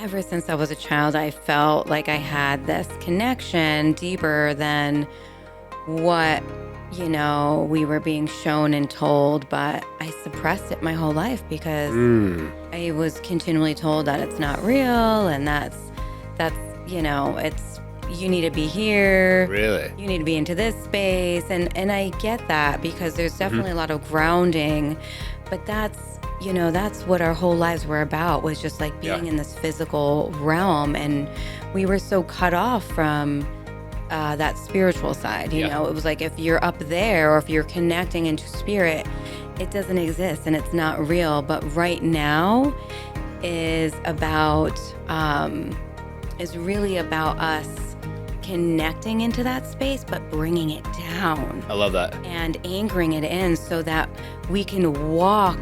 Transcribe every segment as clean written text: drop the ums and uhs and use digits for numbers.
ever since I was a child, I felt like I had this connection deeper than what, we were being shown and told, but I suppressed it my whole life because I was continually told that it's not real and it's, you need to be here. Really? You need to be into this space. And I get that because there's definitely a lot of grounding, but that's what our whole lives were about, was just like being in this physical realm. And we were so cut off from that spiritual side. It was like, if you're up there or if you're connecting into spirit, it doesn't exist and it's not real. But right now is really about us connecting into that space, but bringing it down. I love that. And anchoring it in so that we can walk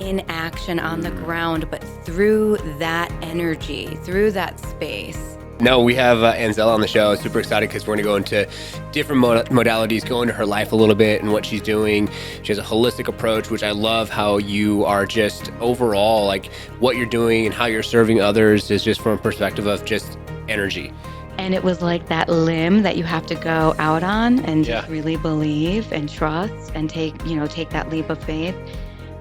in action on the ground, but through that energy, through that space. No, we have Anzela on the show. Super excited because we're going to go into different modalities, go into her life a little bit and what she's doing. She has a holistic approach, which I love how you are just overall, like what you're doing and how you're serving others is just from a perspective of just energy. And it was like that limb that you have to go out on and just really believe and trust and take that leap of faith.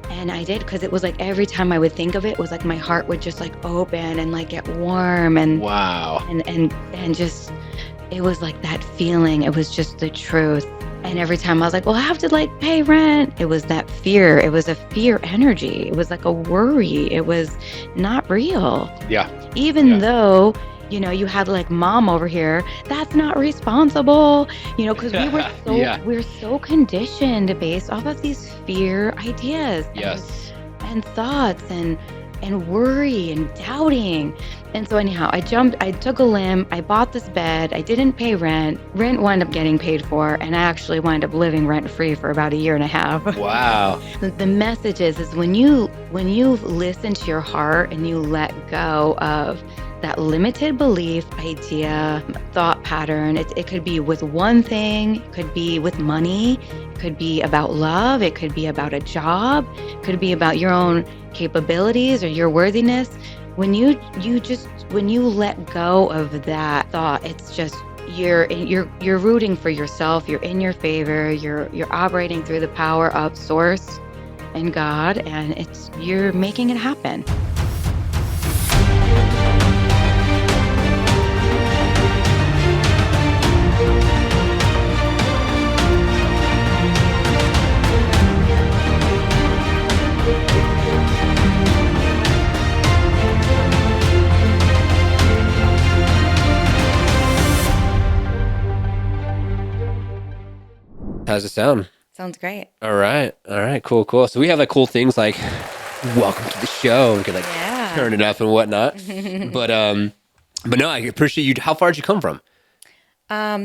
And I did, because it was like every time I would think of it, it was like my heart would just like open and like get warm and wow. And just, it was like that feeling. It was just the truth. And every time I was like, well, I have to like pay rent. It was that fear. It was a fear energy. It was like a worry. It was not real. Yeah. Even though, you had like mom over here, that's not responsible, because we were so conditioned based off of these fear ideas and thoughts and worry and doubting. And so anyhow, I took a limb, I bought this bed, I didn't pay rent wound up getting paid for, and I actually wound up living rent free for about a year and a half. Wow. The message is when you listen to your heart and you let go of that limited belief, idea, thought pattern. It could be with one thing, it could be with money, it could be about love, it could be about a job, it could be about your own capabilities or your worthiness. When you let go of that thought, it's just you're rooting for yourself, you're in your favor, you're operating through the power of source and God, and you're making it happen. How's it sound? Sounds great. All right. Cool. So we have like cool things like welcome to the show. We could like turn it up and whatnot. but no, I appreciate you. How far did you come from?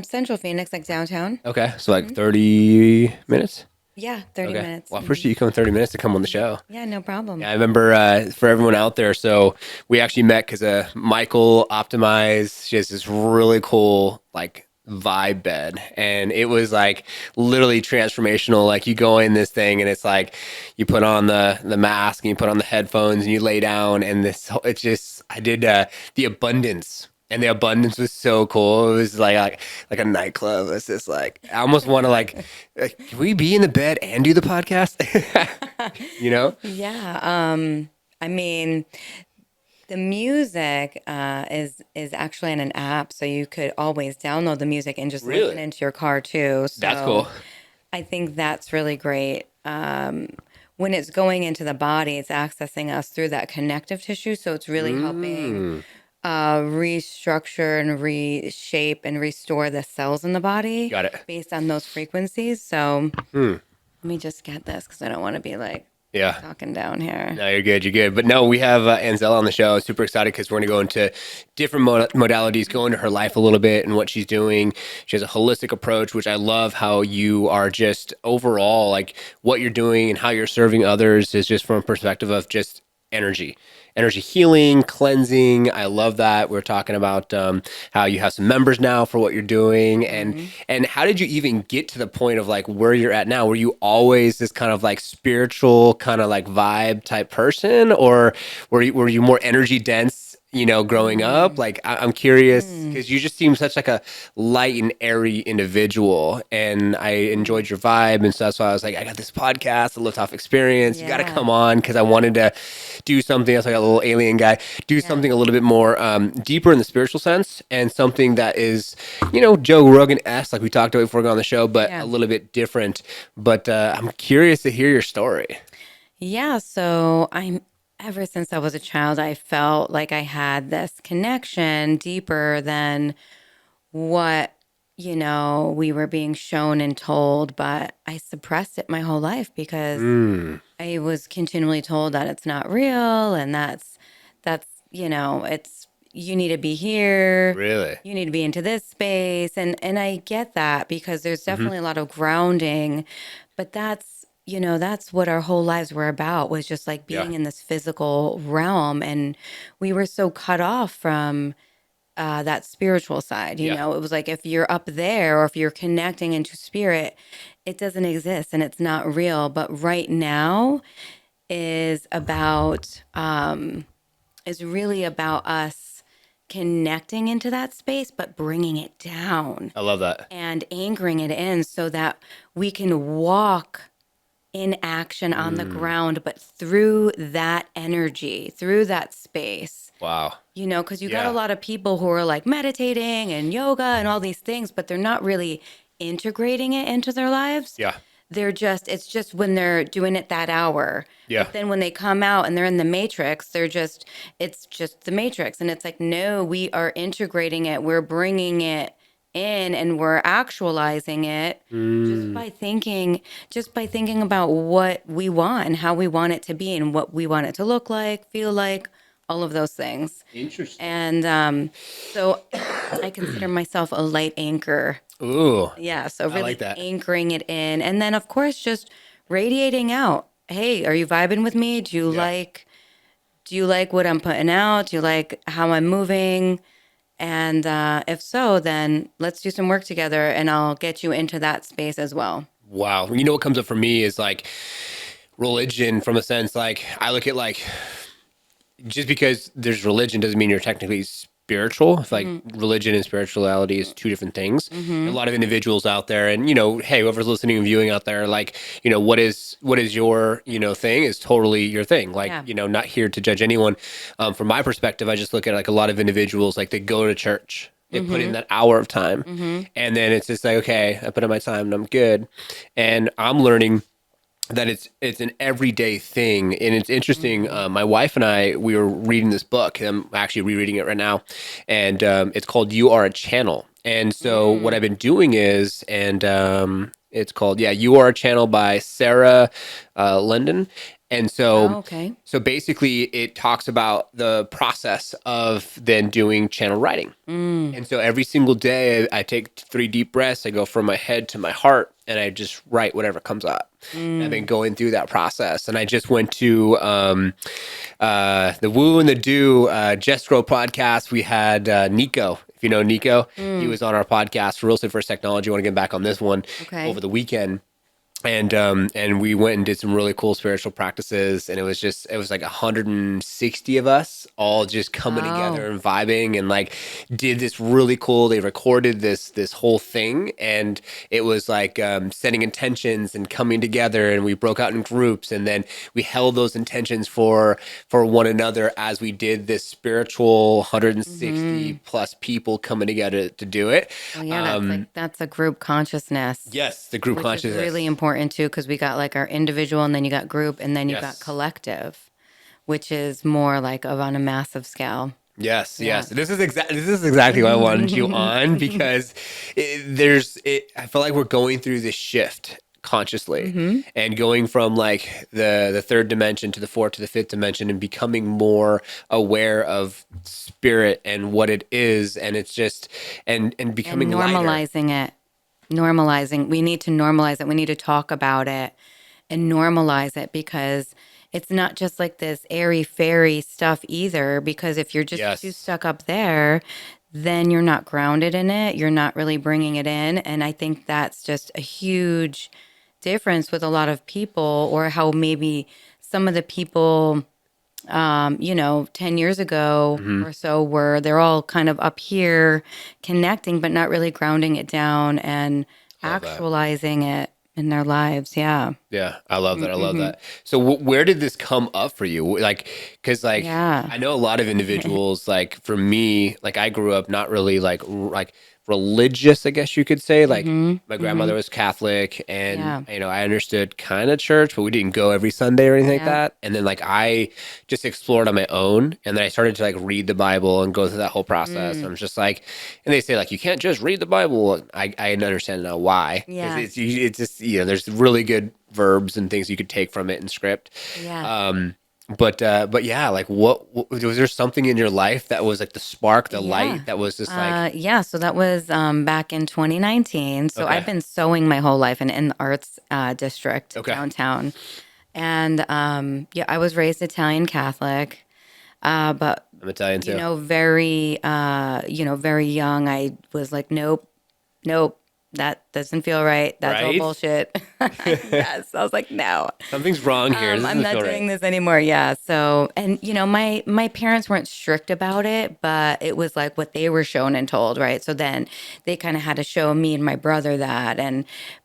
Central Phoenix, like downtown. Okay. So like 30 minutes? Yeah, 30 minutes. Well, I appreciate you coming 30 minutes to come on the show. Yeah, no problem. Yeah, I remember for everyone out there, so we actually met because Michael Optimize, she has this really cool like vibe bed, and it was like literally transformational. Like you go in this thing and it's like you put on the mask and you put on the headphones and you lay down, and it's just, I did the abundance. And the abundance was so cool. It was like a nightclub. It's just like, I almost want to like, can we be in the bed and do the podcast? Yeah. I mean, the music is actually in an app, so you could always download the music and just listen into your car too. So that's cool. I think that's really great. When it's going into the body, it's accessing us through that connective tissue. So it's really helping restructure and reshape and restore the cells in the body. Got it. Based on those frequencies. So let me just get this because I don't want to be like talking down here. No, you're good. But no, we have Anzela on the show. Super excited because we're going to go into different modalities, go into her life a little bit and what she's doing. She has a holistic approach, which I love how you are just overall, like what you're doing and how you're serving others is just from a perspective of just energy healing, cleansing. I love that. We're talking about how you have some members now for what you're doing, and how did you even get to the point of like where you're at now? Were you always this kind of like spiritual kind of like vibe type person, or were you more energy dense, growing up? Like, I'm curious because you just seem such like a light and airy individual, and I enjoyed your vibe, and so that's why I was like, I got this podcast, the Liftoff Experience. You got to Yeah. come on because I wanted to do something else like a little alien guy, do something a little bit more deeper in the spiritual sense, and something that is, Joe Rogan-esque, like we talked about before going on the show, but Yeah. a little bit different. But I'm curious to hear your story. Yeah, so ever since I was a child, I felt like I had this connection deeper than what, we were being shown and told, but I suppressed it my whole life because Mm, I was continually told that it's not real and that's, it's you need to be here. really? You need to be into this space. And I get that because there's Hmm. definitely a lot of grounding, but that's what our whole lives were about was just like Yeah. being in this physical realm. And we were so cut off from that spiritual side. Yeah. It was like if you're up there or if you're connecting into spirit, it doesn't exist and it's not real. But right now is about is really about us connecting into that space, but bringing it down I love that. and anchoring it in so that we can walk in action on the ground, but through that energy, through that space. Wow. Because you got a Yeah. lot of people who are like meditating and yoga and all these things, but they're not really integrating it into their lives. Yeah. It's just when they're doing it that hour. Yeah. But then when they come out and they're in the matrix, it's just the matrix. And it's like, no, we are integrating it. We're bringing it in and we're actualizing it just Mm, by thinking about what we want and how we want it to be and what we want it to look like, feel like, all of those things. interesting. And so I consider myself a light anchor. Ooh, Yeah, so I like really that. anchoring it in. And then, of course, just radiating out. Hey, are you vibing with me? Yeah. Do you like what I'm putting out? Do you like how I'm moving? And if so, then let's do some work together and I'll get you into that space as well. Wow. You know what comes up for me is like religion from a sense. Like I look at like just because there's religion doesn't mean you're technically spiritual. If like religion and spirituality is two different things. A lot of individuals out there, and hey, whoever's listening and viewing out there, like what is your thing is totally your thing. Like Yeah. not here to judge anyone. From my perspective, I just look at like a lot of individuals, like they go to church. They put in that hour of time, and then it's just like, okay, I put in my time and I'm good. And I'm learning that it's an everyday thing, and it's interesting. My wife and we were reading this book. I'm actually rereading it right now, and it's called "You Are a Channel." And so what I've been doing is, and it's called "You Are a Channel" by Sarah Linden. And Oh, so okay. so basically, it talks about the process of then doing channel writing. And so every single day, I take 3 deep breaths. I go from my head to my heart, and I just write whatever comes up. And I've been going through that process. And I just went to the Woo and the Do Jestro podcast. We had Nico. If you know Nico, he was on our podcast for Real Estate First Technology. I want to get back on this one Okay. over the weekend. And we went and did some really cool spiritual practices, and it was like 160 of us all just coming Wow. together and vibing, and like did this really cool. They recorded this whole thing, and it was like setting intentions and coming together, and we broke out in groups, and then we held those intentions for one another as we did this spiritual 160 plus people coming together to do it. Well, yeah, that's a group consciousness. Yes, the group Which consciousness. is really important too, because we got like our individual and then you got group and then you got Yes. collective, which is more like on a massive scale. Yes, Yeah. yes. This is exactly why I wanted you on, because I feel like we're going through this shift consciously and going from like the third dimension to the fourth to the fifth dimension and becoming more aware of spirit and what it is, and it's just and becoming And lighter. normalizing it. Normalizing. We need to normalize it. We need to talk about it and normalize it because it's not just like this airy fairy stuff either. Because if you're just too Yes. stuck up there, then you're not grounded in it. You're not really bringing it in. And I think that's just a huge difference with a lot of people, or how maybe some of the people 10 years ago Hmm. or so, where they're all kind of up here connecting, but not really grounding it down and Love that. actualizing it in their lives. Yeah. Yeah, I love that. I love Mm-hmm. that. So where did this come up for you? Like, because like Yeah. I know a lot of individuals. Like for me, like I grew up not really like religious, I guess you could say. Like Mm-hmm. my Mm-hmm. grandmother was Catholic, and Yeah. I understood kind of church, but we didn't go every Sunday or anything like Yeah. that. And then like I just explored on my own, and then I started to like read the Bible and go through that whole process. Mm. I'm just like, and they say like you can't just read the Bible. I understand now why, because Yeah. it's just there's really good verbs and things you could take from it in script. Yeah. Um, but yeah, like what was there something in your life that was like the spark, the Yeah. light that was just like Yeah. So that was back in 2019. So okay, I've been sewing my whole life in the arts district okay, downtown. And yeah, I was raised Italian Catholic, but I'm Italian too. very young. I was like, nope, nope, that doesn't feel right. That's all Right? bullshit. Yes, I was like, no. Something's wrong here. This I'm doesn't not feel doing right. this anymore. Yeah. So, and my parents weren't strict about it, but it was like what they were shown and told, right? So then they kind of had to show me and my brother that,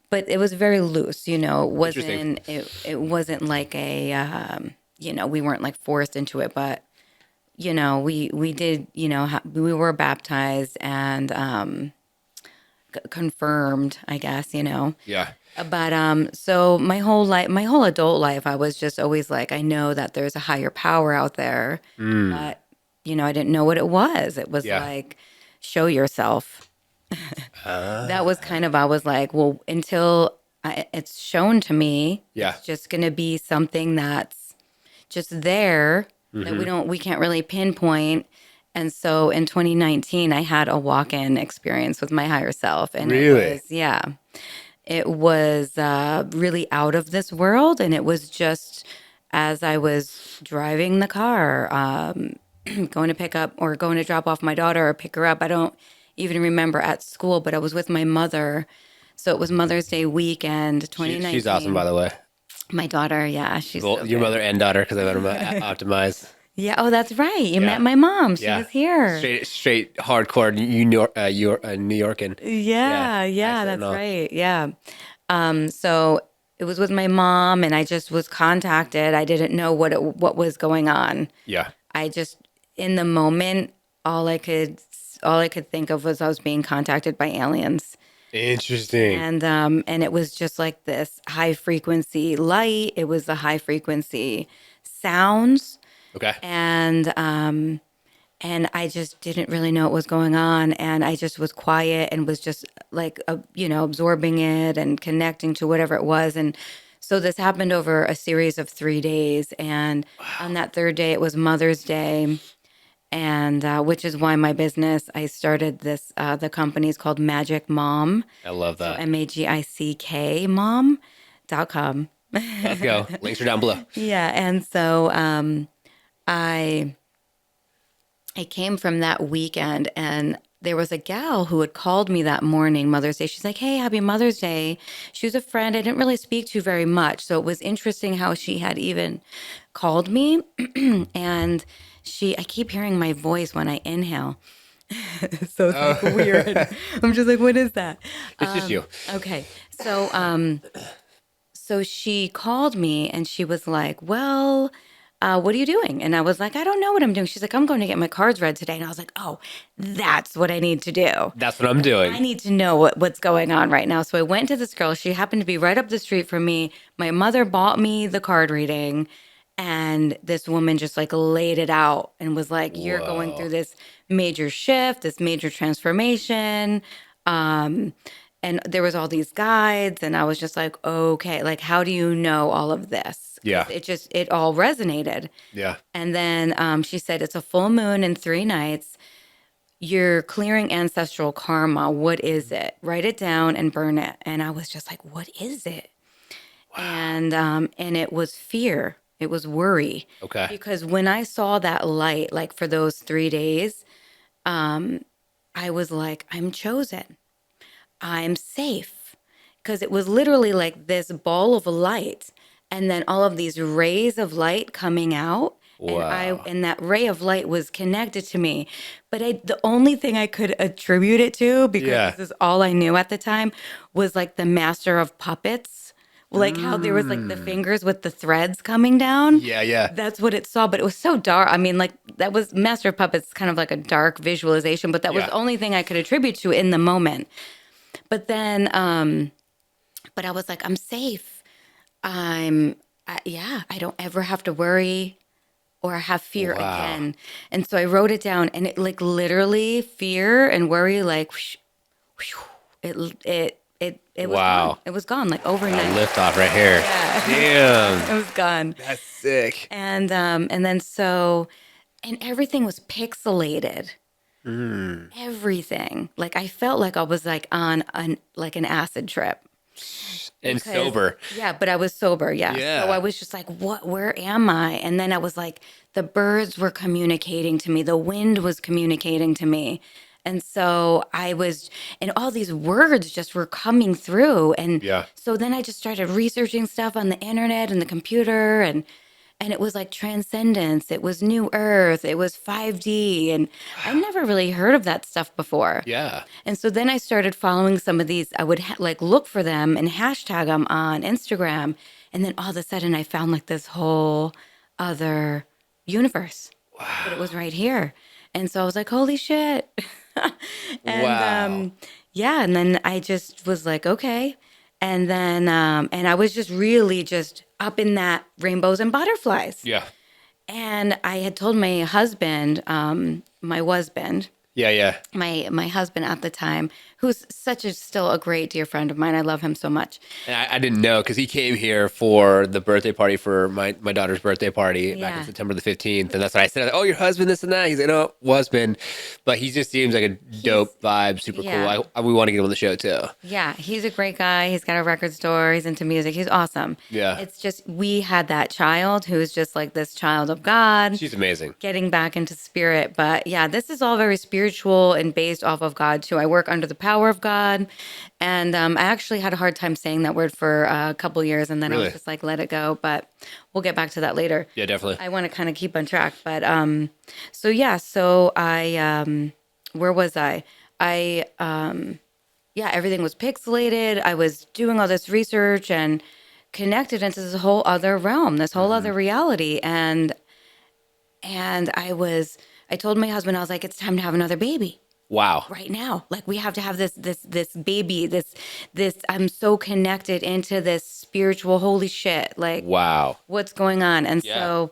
but it was very loose. It Interesting. wasn't. It wasn't like a. We weren't like forced into it, but we did. We were baptized and confirmed, I guess. Yeah. But so my whole life, my whole adult life, I was just always like, I know that there's a higher power out there, Mm. but I didn't know what it was. It was Yeah. like, show yourself. That was kind of, I was like, well, until it's shown to me, Yeah. it's just going to be something that's just there that Hmm. we can't really pinpoint. And so in 2019, I had a walk-in experience with my higher self, and it Really? was, yeah. It was really out of this world. And it was just as I was driving the car, going to pick up or going to drop off my daughter or pick her up. I don't even remember at school, but I was with my mother. So it was Mother's Day weekend, She's awesome, by 2019. the way. My daughter, yeah, she's Well, so your good. mother and daughter, because I met them optimize. Yeah, oh, that's right. You Yeah. met my mom. She Yeah. was here. Straight hardcore New Yorkin. Yeah. Yeah, yeah, Accent and that's all. right. Yeah. So it was with my mom, and I just was contacted. I didn't know what was going on. Yeah. I just in the moment, all I could all I could think of was I was being contacted by aliens. Interesting. And it was just like this high frequency light. It was the high frequency sounds, Okay. and I just didn't really know what was going on. And I just was quiet and was just like, absorbing it and connecting to whatever it was. And so this happened over a series of 3 days. And on Wow. that third day, it was Mother's Day. And which is why my business, I started the company is called Magic Mom. I love So that. MAGICK mom.com. Let's go. Links are down below. Yeah. And so I I came from that weekend, and there was a gal who had called me that morning, Mother's Day. She's like, "Hey, happy Mother's Day." She was a friend I didn't really speak to very much. So it was interesting how she had even called me. And I keep hearing my voice when I inhale. So it's like weird. Oh. I'm just like, what is that? It's just you. Okay. So she called me and she was like, well, what are you doing? And I was like, I don't know what I'm doing. She's like, I'm going to get my cards read today. And I was like, oh, that's what I need to do. That's what I'm I doing. need to know what's going on right now. So I went to this girl. She happened to be right up the street from me. My mother bought me the card reading. And this woman just like laid it out and was like, you're going Whoa. through this major shift, this major transformation. Um, and there was all these guides, and I was just like, okay, like, how do you know all of this? Because Yeah. it all resonated. Yeah. And then she said, it's a full moon in 3 nights. You're clearing ancestral karma. What is it? Write it down and burn it. And I was just like, what is it? Wow. And it was fear. It was worry. Okay. Because when I saw that light, like for those 3 days, I was like, I'm chosen. I'm safe. Because it was literally like this ball of light, and then all of these rays of light coming out. Wow. And that ray of light was connected to me. But the only thing I could attribute it to, because Yeah. this is all I knew at the time, was like the master of puppets, like how there was like the fingers with the threads coming down. Yeah, yeah. That's what it saw, but it was so dark. I mean, like that was Master of Puppets, kind of like a dark visualization, but that was Yeah. the only thing I could attribute to in the moment. But then, but I was like, I'm safe. Yeah, I don't ever have to worry or have fear Wow. again. And so I wrote it down, and it like literally fear and worry, like whoosh, whoosh, it was Wow. gone. It was gone like overnight. Liftoff right here. Yeah. Damn. It was gone. That's sick. And then so, and everything was pixelated. Everything. Like I felt like I was like on an acid trip. And Because- sober. Yeah, but I was sober. Yeah. Yeah. So I was just like, what? Where am I? And then I was like, the birds were communicating to me. The wind was communicating to me. And so I was, and all these words just were coming through. And Yeah. so then I just started researching stuff on the internet and the computer, and it was like transcendence. It was New Earth. It was 5D. And I never really heard of that stuff before. Yeah. And so then I started following some of these. I would like look for them and hashtag them on Instagram. And then all of a sudden I found like this whole other universe. Wow. But it was right here. And so I was like, holy shit. And Wow. yeah. And then I just was like, okay. And then, and I was just really just up in that rainbows and butterflies. Yeah. And I had told my husband, my husband, Yeah, yeah. my husband at the time, who's still a great dear friend of mine. I love him so much. And I didn't know because he came here for the birthday party for my daughter's birthday party back Yeah. on September the 15th. And that's what I said. Oh, your husband, this and that. He's like, no, husband. But he just seems like a dope vibe, super yeah. cool. We want to get him on the show too. Yeah, he's a great guy. He's got a record store. He's into music. He's awesome. Yeah. It's just we had that child who's just like this child of God. She's amazing. Getting back into spirit. But yeah, this is all very spiritual and based off of God too. I work under the power of God. And I actually had a hard time saying that word for a couple years, and then I Really? was just like, let it go. But we'll get back to that later. Yeah, definitely. I want to kind of keep on track. But so yeah, so I where was I? Yeah, everything was pixelated. I was doing all this research and connected into this whole other realm, this whole other reality. And I told my husband, I was like, it's time to have another baby Wow. right now. Like we have to have this baby, this, I'm so connected into this spiritual, holy shit. Like Wow. what's going on? And Yeah.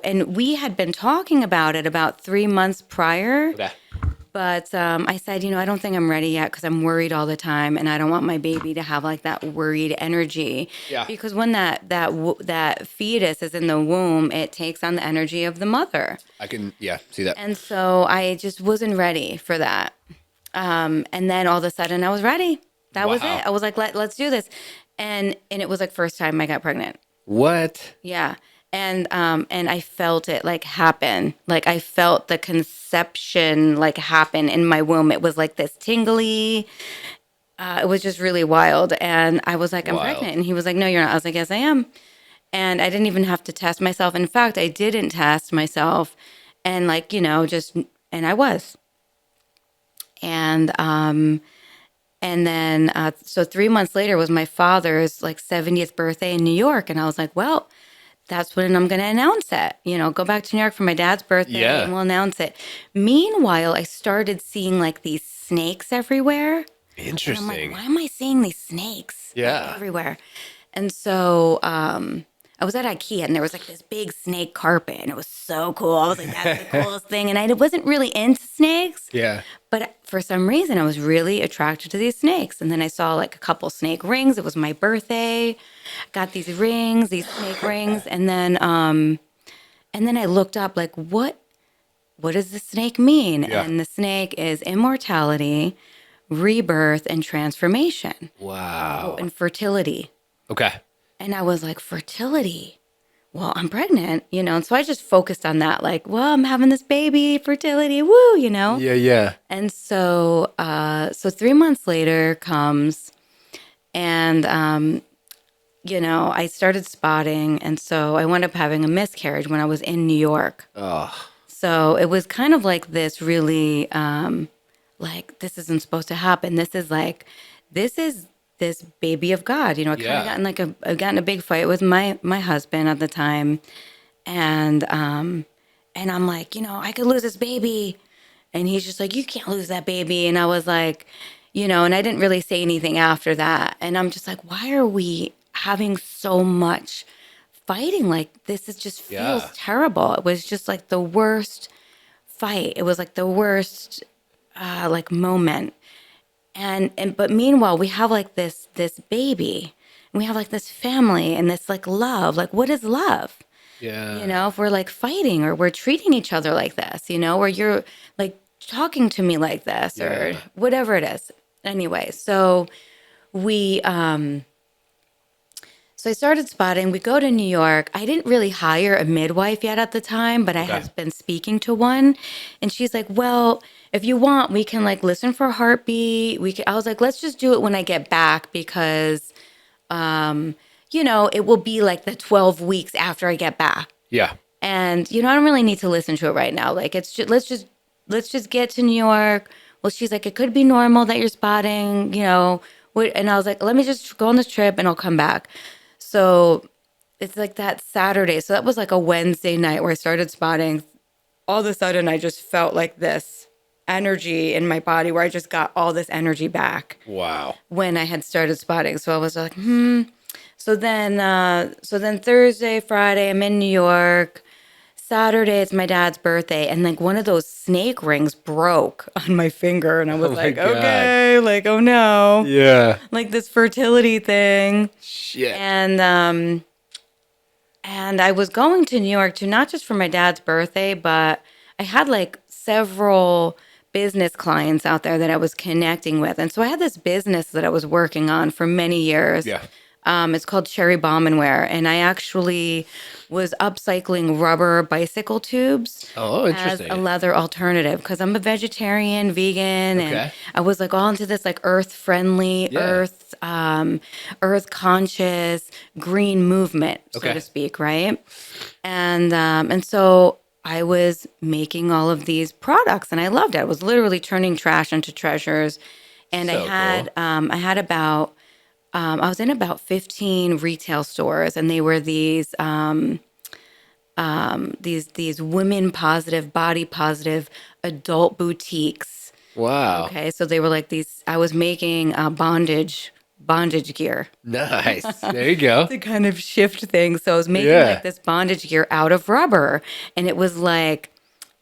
and we had been talking about it about 3 months prior. Okay. But I said, I don't think I'm ready yet because I'm worried all the time, and I don't want my baby to have like that worried energy. Yeah. Because when that fetus is in the womb, it takes on the energy of the mother, I can, see that. and so I just wasn't ready for that. And then all of a sudden, I was ready. That was Wow. it. I was like, let's do this, and it was like first time I got pregnant. What? Yeah. And I felt it like happen. Like I felt the conception like happen in my womb. It was like this tingly. It was just really wild. And I was like, I'm Wild. pregnant. And he was like, no, you're not. I was like, yes, I am. And I didn't even have to test myself. In fact, I didn't test myself. And like, and I was. And then, so 3 months later was my father's like 70th birthday in New York. And I was like, well, that's when I'm going to announce it. Go back to New York for my dad's birthday Yeah. and we'll announce it. Meanwhile, I started seeing like these snakes everywhere. And I'm Interesting. like, why am I seeing these snakes like, Yeah. everywhere? And so I was at IKEA and there was like this big snake carpet and it was so cool. I was like, that's the coolest thing. And I wasn't really into snakes. Yeah. But for some reason, I was really attracted to these snakes. And then I saw like a couple snake rings. It was my birthday. Got these rings, these snake rings. And then I looked up like, what does the snake mean? Yeah. And the snake is immortality, rebirth, and transformation. Wow. And fertility. Okay. And I was like, fertility? Well, I'm pregnant, And so I just focused on that. Like, well, I'm having this baby, fertility, woo, Yeah, yeah. And so, 3 months later comes, and I started spotting. And so I wound up having a miscarriage when I was in New York. Oh, So it was kind of like this really, like, this isn't supposed to happen. This is this baby of God. I kind of yeah. got in I got in a big fight with my husband at the time. And I'm like, I could lose this baby. And he's just like, you can't lose that baby. And I was like, and I didn't really say anything after that. And I'm just like, why are we having so much fighting? Like, this is just feels Yeah. terrible. It was just like the worst fight. It was like the worst like moment. And but meanwhile, we have like this baby, and we have like this family and this like love. Like, what is love? Yeah. If we're like fighting or we're treating each other like this, or you're like talking to me like this or Yeah. whatever it is. Anyway, so we so I started spotting. We go to New York. I didn't really hire a midwife yet at the time, but I Okay. had been speaking to one, and she's like, "Well, if you want, we can like listen for a heartbeat. I was like, "Let's just do it when I get back because it will be like the 12 weeks after I get back." Yeah. And I don't really need to listen to it right now. Like it's just let's just get to New York. Well, she's like, it could be normal that you're spotting, and I was like, let me just go on this trip and I'll come back. So it's like that Saturday. So that was like a Wednesday night where I started spotting. All of a sudden I just felt like this energy in my body where I just got all this energy back Wow. when I had started spotting. So I was like, So then Thursday, Friday, I'm in New York. Saturday, it's my dad's birthday, and like one of those snake rings broke on my finger, and I was Oh my like, God. okay, like oh no, Yeah. like this fertility thing, Shit. and I was going to New York to not just for my dad's birthday, but I had like several business clients out there that I was connecting with, and so I had this business that I was working on for many years. Yeah. It's called Cherry Bomb and Wear, and I actually was upcycling rubber bicycle tubes Oh, as interesting. a leather alternative because I'm a vegetarian, vegan, and Okay. I was like all into this like earth friendly, Yeah. earth conscious, green movement, so Okay. to speak, right? And so I was making all of these products, and I loved it. I was literally turning trash into treasures, and So cool. I had about I was in about 15 retail stores, and they were these women positive, body positive adult boutiques. Wow. Okay, so they were like these. I was making bondage gear Nice. There you go. to kind of shift things. So I was making like Yeah. this bondage gear out of rubber, and it was like.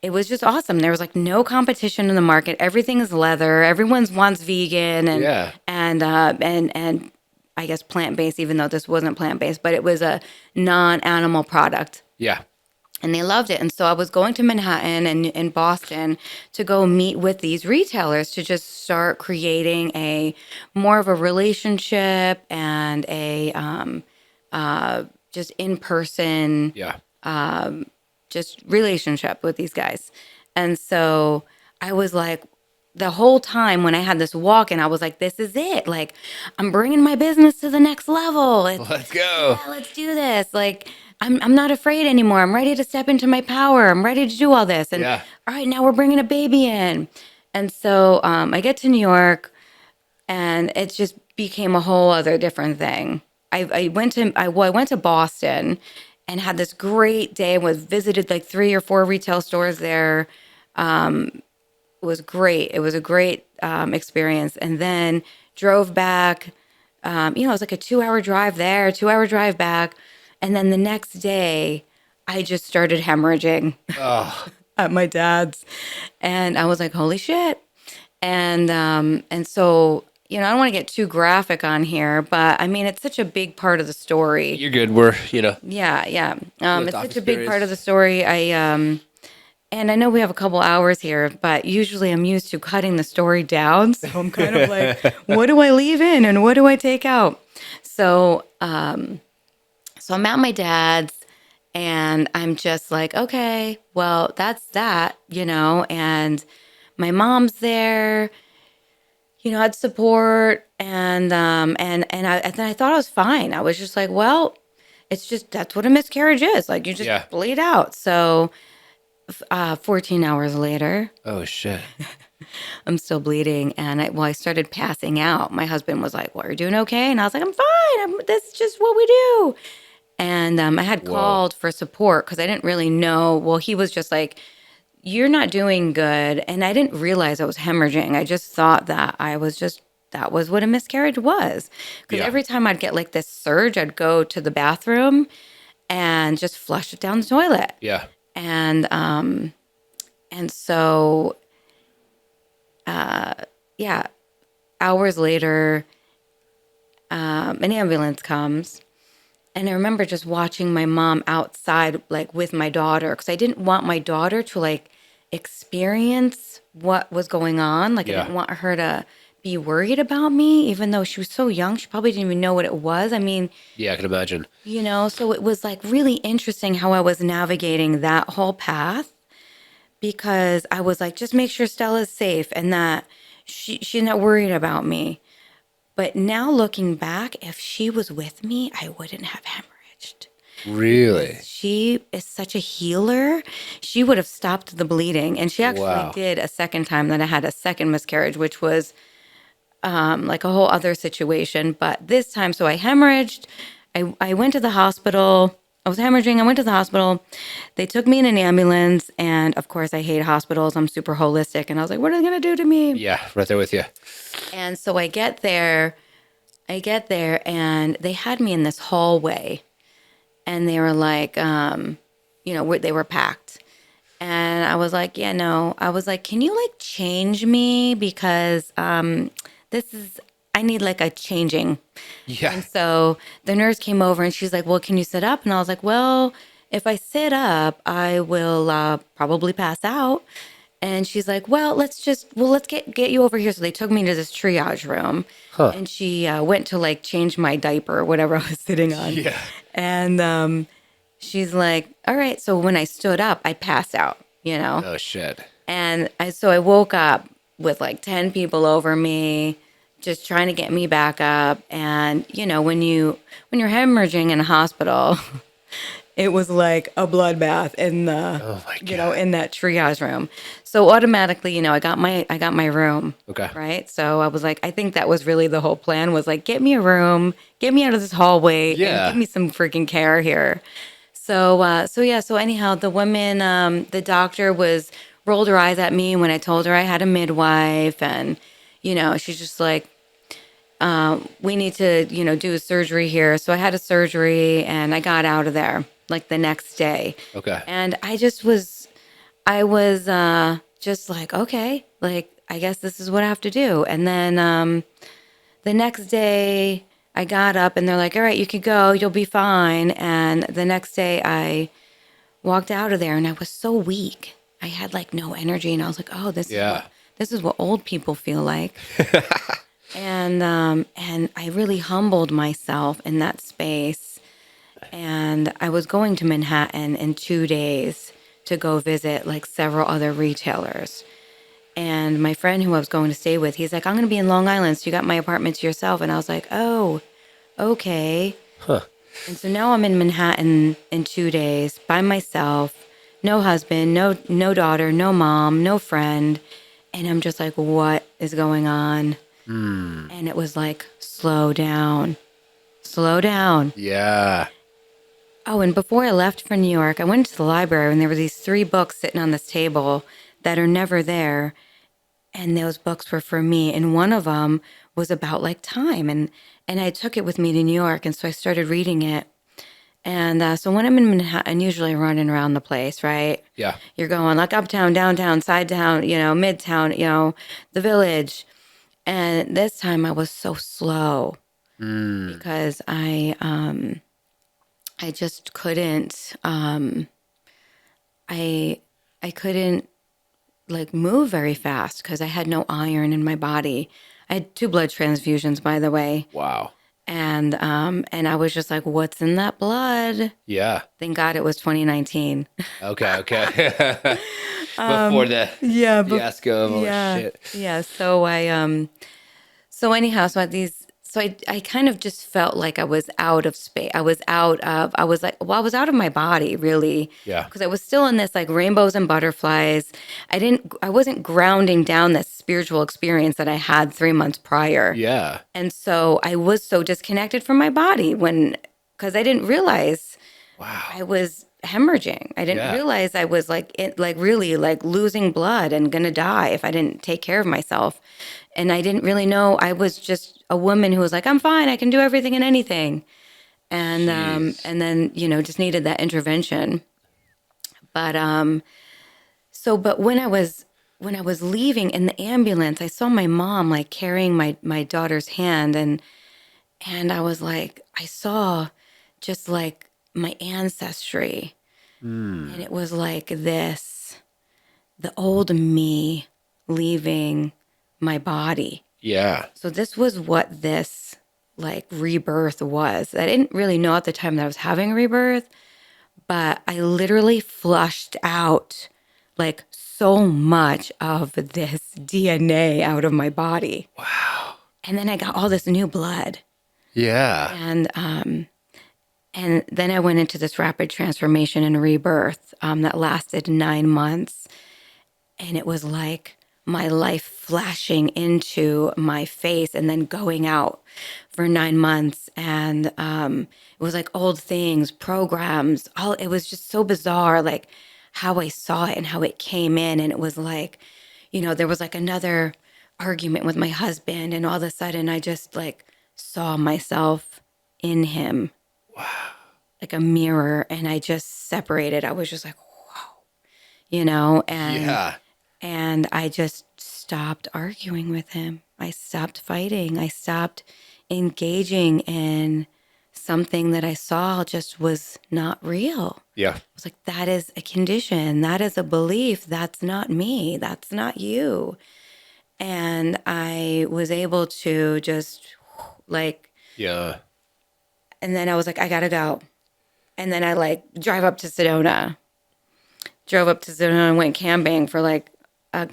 It was just awesome. There was like no competition in the market. Everything is leather. Everyone's wants vegan Yeah. and I guess plant-based, even though this wasn't plant-based, but it was a non-animal product. Yeah. And they loved it. And so I was going to Manhattan and in Boston to go meet with these retailers to just start creating a more of a relationship and a just in-person Yeah. just relationship with these guys. And so I was like, the whole time when I had this walk in, I was like, this is it. Like, I'm bringing my business to the next level. Let's go. Yeah, let's do this. Like, I'm not afraid anymore. I'm ready to step into my power. I'm ready to do all this. And Yeah. all right, now we're bringing a baby in. And so I get to New York, and it just became a whole other different thing. I went to Boston and had this great day. Was visited like 3 or 4 retail stores there. It was great. It was a great experience. And then drove back. It was like a 2-hour drive there, 2-hour drive back. And then the next day, I just started hemorrhaging Oh, at my dad's, and I was like, "Holy shit!" And so I don't want to get too graphic on here, but I mean, it's such a big part of the story. you're good. We're, Yeah, yeah. It's Liftoff such a big part of the Experience. story. And I know we have a couple hours here, but usually I'm used to cutting the story down. So I'm kind of like, what do I leave in and what do I take out? So, so I'm at my dad's and I'm just like, okay, well, that's that, and my mom's there. had support, and then I thought I was fine. I was just like, well, it's just that's what a miscarriage is. Like you just Yeah. bleed out. So 14 hours later, Oh shit. I'm still bleeding, and I started passing out. My husband was like, "Well, are you doing okay?" And I was like, "I'm fine. That's just what we do." And I had Whoa. called for support because I didn't really know. Well, he was just like, "You're not doing good," and I didn't realize I was hemorrhaging. I just thought that that was what a miscarriage was. Because Yeah. every time I'd get like this surge, I'd go to the bathroom and just flush it down the toilet. Yeah. And so yeah, hours later, an ambulance comes. And I remember just watching my mom outside, like with my daughter, because I didn't want my daughter to like experience what was going on. Like, I Yeah. didn't want her to be worried about me, even though she was so young. She probably didn't even know what it was. I mean, Yeah, I can imagine. so it was like really interesting how I was navigating that whole path because I was like, just make sure Stella's safe and that she's not worried about me. But now looking back, if she was with me, I wouldn't have hemorrhaged. Really? She is such a healer. She would have stopped the bleeding. And she actually Wow. did a second time that I had a second miscarriage, which was like a whole other situation. But this time, so I hemorrhaged. I went to the hospital. I was hemorrhaging. I went to the hospital. They took me in an ambulance. And of course, I hate hospitals. I'm super holistic. And I was like, what are they going to do to me? Yeah, right there with you. And so I get there, and they had me in this hallway, and they were like, they were packed. And I was like, yeah, no. I was like, can you like change me? Because I need like a changing. Yeah. And so the nurse came over and she's like, well, can you sit up? And I was like, well, if I sit up, I will probably pass out. And she's like, well, let's get you over here. So they took me to this triage room, Huh. and she went to like change my diaper or whatever I was sitting on. Yeah. And she's like, all right. So when I stood up, I passed out, Oh shit. and I woke up with like 10 people over me, just trying to get me back up. And when you're hemorrhaging in a hospital, it was like a bloodbath in the Oh my God. in that triage room. So automatically, I got my room. Okay. Right. So I was like, I think that was really the whole plan, was like, get me a room, get me out of this hallway, Yeah. and give me some freaking care here. So anyhow, the woman, the doctor rolled her eyes at me when I told her I had a midwife, and she's just like, we need to, do a surgery here. So I had a surgery and I got out of there like the next day. Okay. And I was just like, okay, like, I guess this is what I have to do. And then the next day I got up and they're like, all right, you can go, you'll be fine. And the next day I walked out of there and I was so weak. I had like no energy, and I was like, oh, this is what old people feel like. And I really humbled myself in that space. And I was going to Manhattan in 2 days to go visit like several other retailers. And my friend who I was going to stay with, he's like, I'm going to be in Long Island, so you got my apartment to yourself. And I was like, oh, okay. Huh. And so now I'm in Manhattan in 2 days by myself, no husband, no daughter, no mom, no friend. And I'm just like, what is going on? And it was like, slow down, slow down. Yeah. Oh, and before I left for New York, I went to the library and there were these 3 books sitting on this table that are never there. And those books were for me. And one of them was about like time. And I took it with me to New York. And so I started reading it. And so when I'm in Manhattan, usually running around the place, right? Yeah. You're going like uptown, downtown, side town, midtown, the village. And this time I was so slow because I just couldn't, I couldn't like move very fast because I had no iron in my body. I had 2 blood transfusions, by the way. Wow. And I was just like, what's in that blood? Yeah. Thank God it was 2019. Okay. Before the fiasco of all this shit. Yeah. So So anyhow, I kind of just felt like I was out of space. I was out of my body, really. Yeah. Because I was still in this like rainbows and butterflies. I wasn't grounding down this spiritual experience that I had 3 months prior. Yeah. And so I was so disconnected from my body because I didn't realize Wow. I was hemorrhaging. I didn't realize I was really like losing blood and gonna die if I didn't take care of myself. And I didn't really know. I was just a woman who was like, I'm fine. I can do everything and anything. And then, just needed that intervention. But, but when I was leaving in the ambulance, I saw my mom like carrying my daughter's hand. And I was like, I saw just like my ancestry. And it was like the old me leaving my body. Yeah. So this was what this like rebirth was. I didn't really know at the time that I was having a rebirth, but I literally flushed out like so much of this DNA out of my body. Wow. And then I got all this new blood. Yeah. And then I went into this rapid transformation and rebirth that lasted 9 months. And it was like my life flashing into my face and then going out for 9 months. And it was like old things, programs, it was just so bizarre, like how I saw it and how it came in. And it was like, there was like another argument with my husband. And all of a sudden I just like saw myself in him. Wow. Like a mirror. And I just separated. I was just like, whoa, and I just stopped arguing with him. I stopped fighting. I stopped engaging in something that I saw just was not real. Yeah. I was like, that is a condition. That is a belief. That's not me. That's not you. And I was able to just like, yeah. And then I was like, I gotta go. And then I like drove up to Sedona and went camping for like a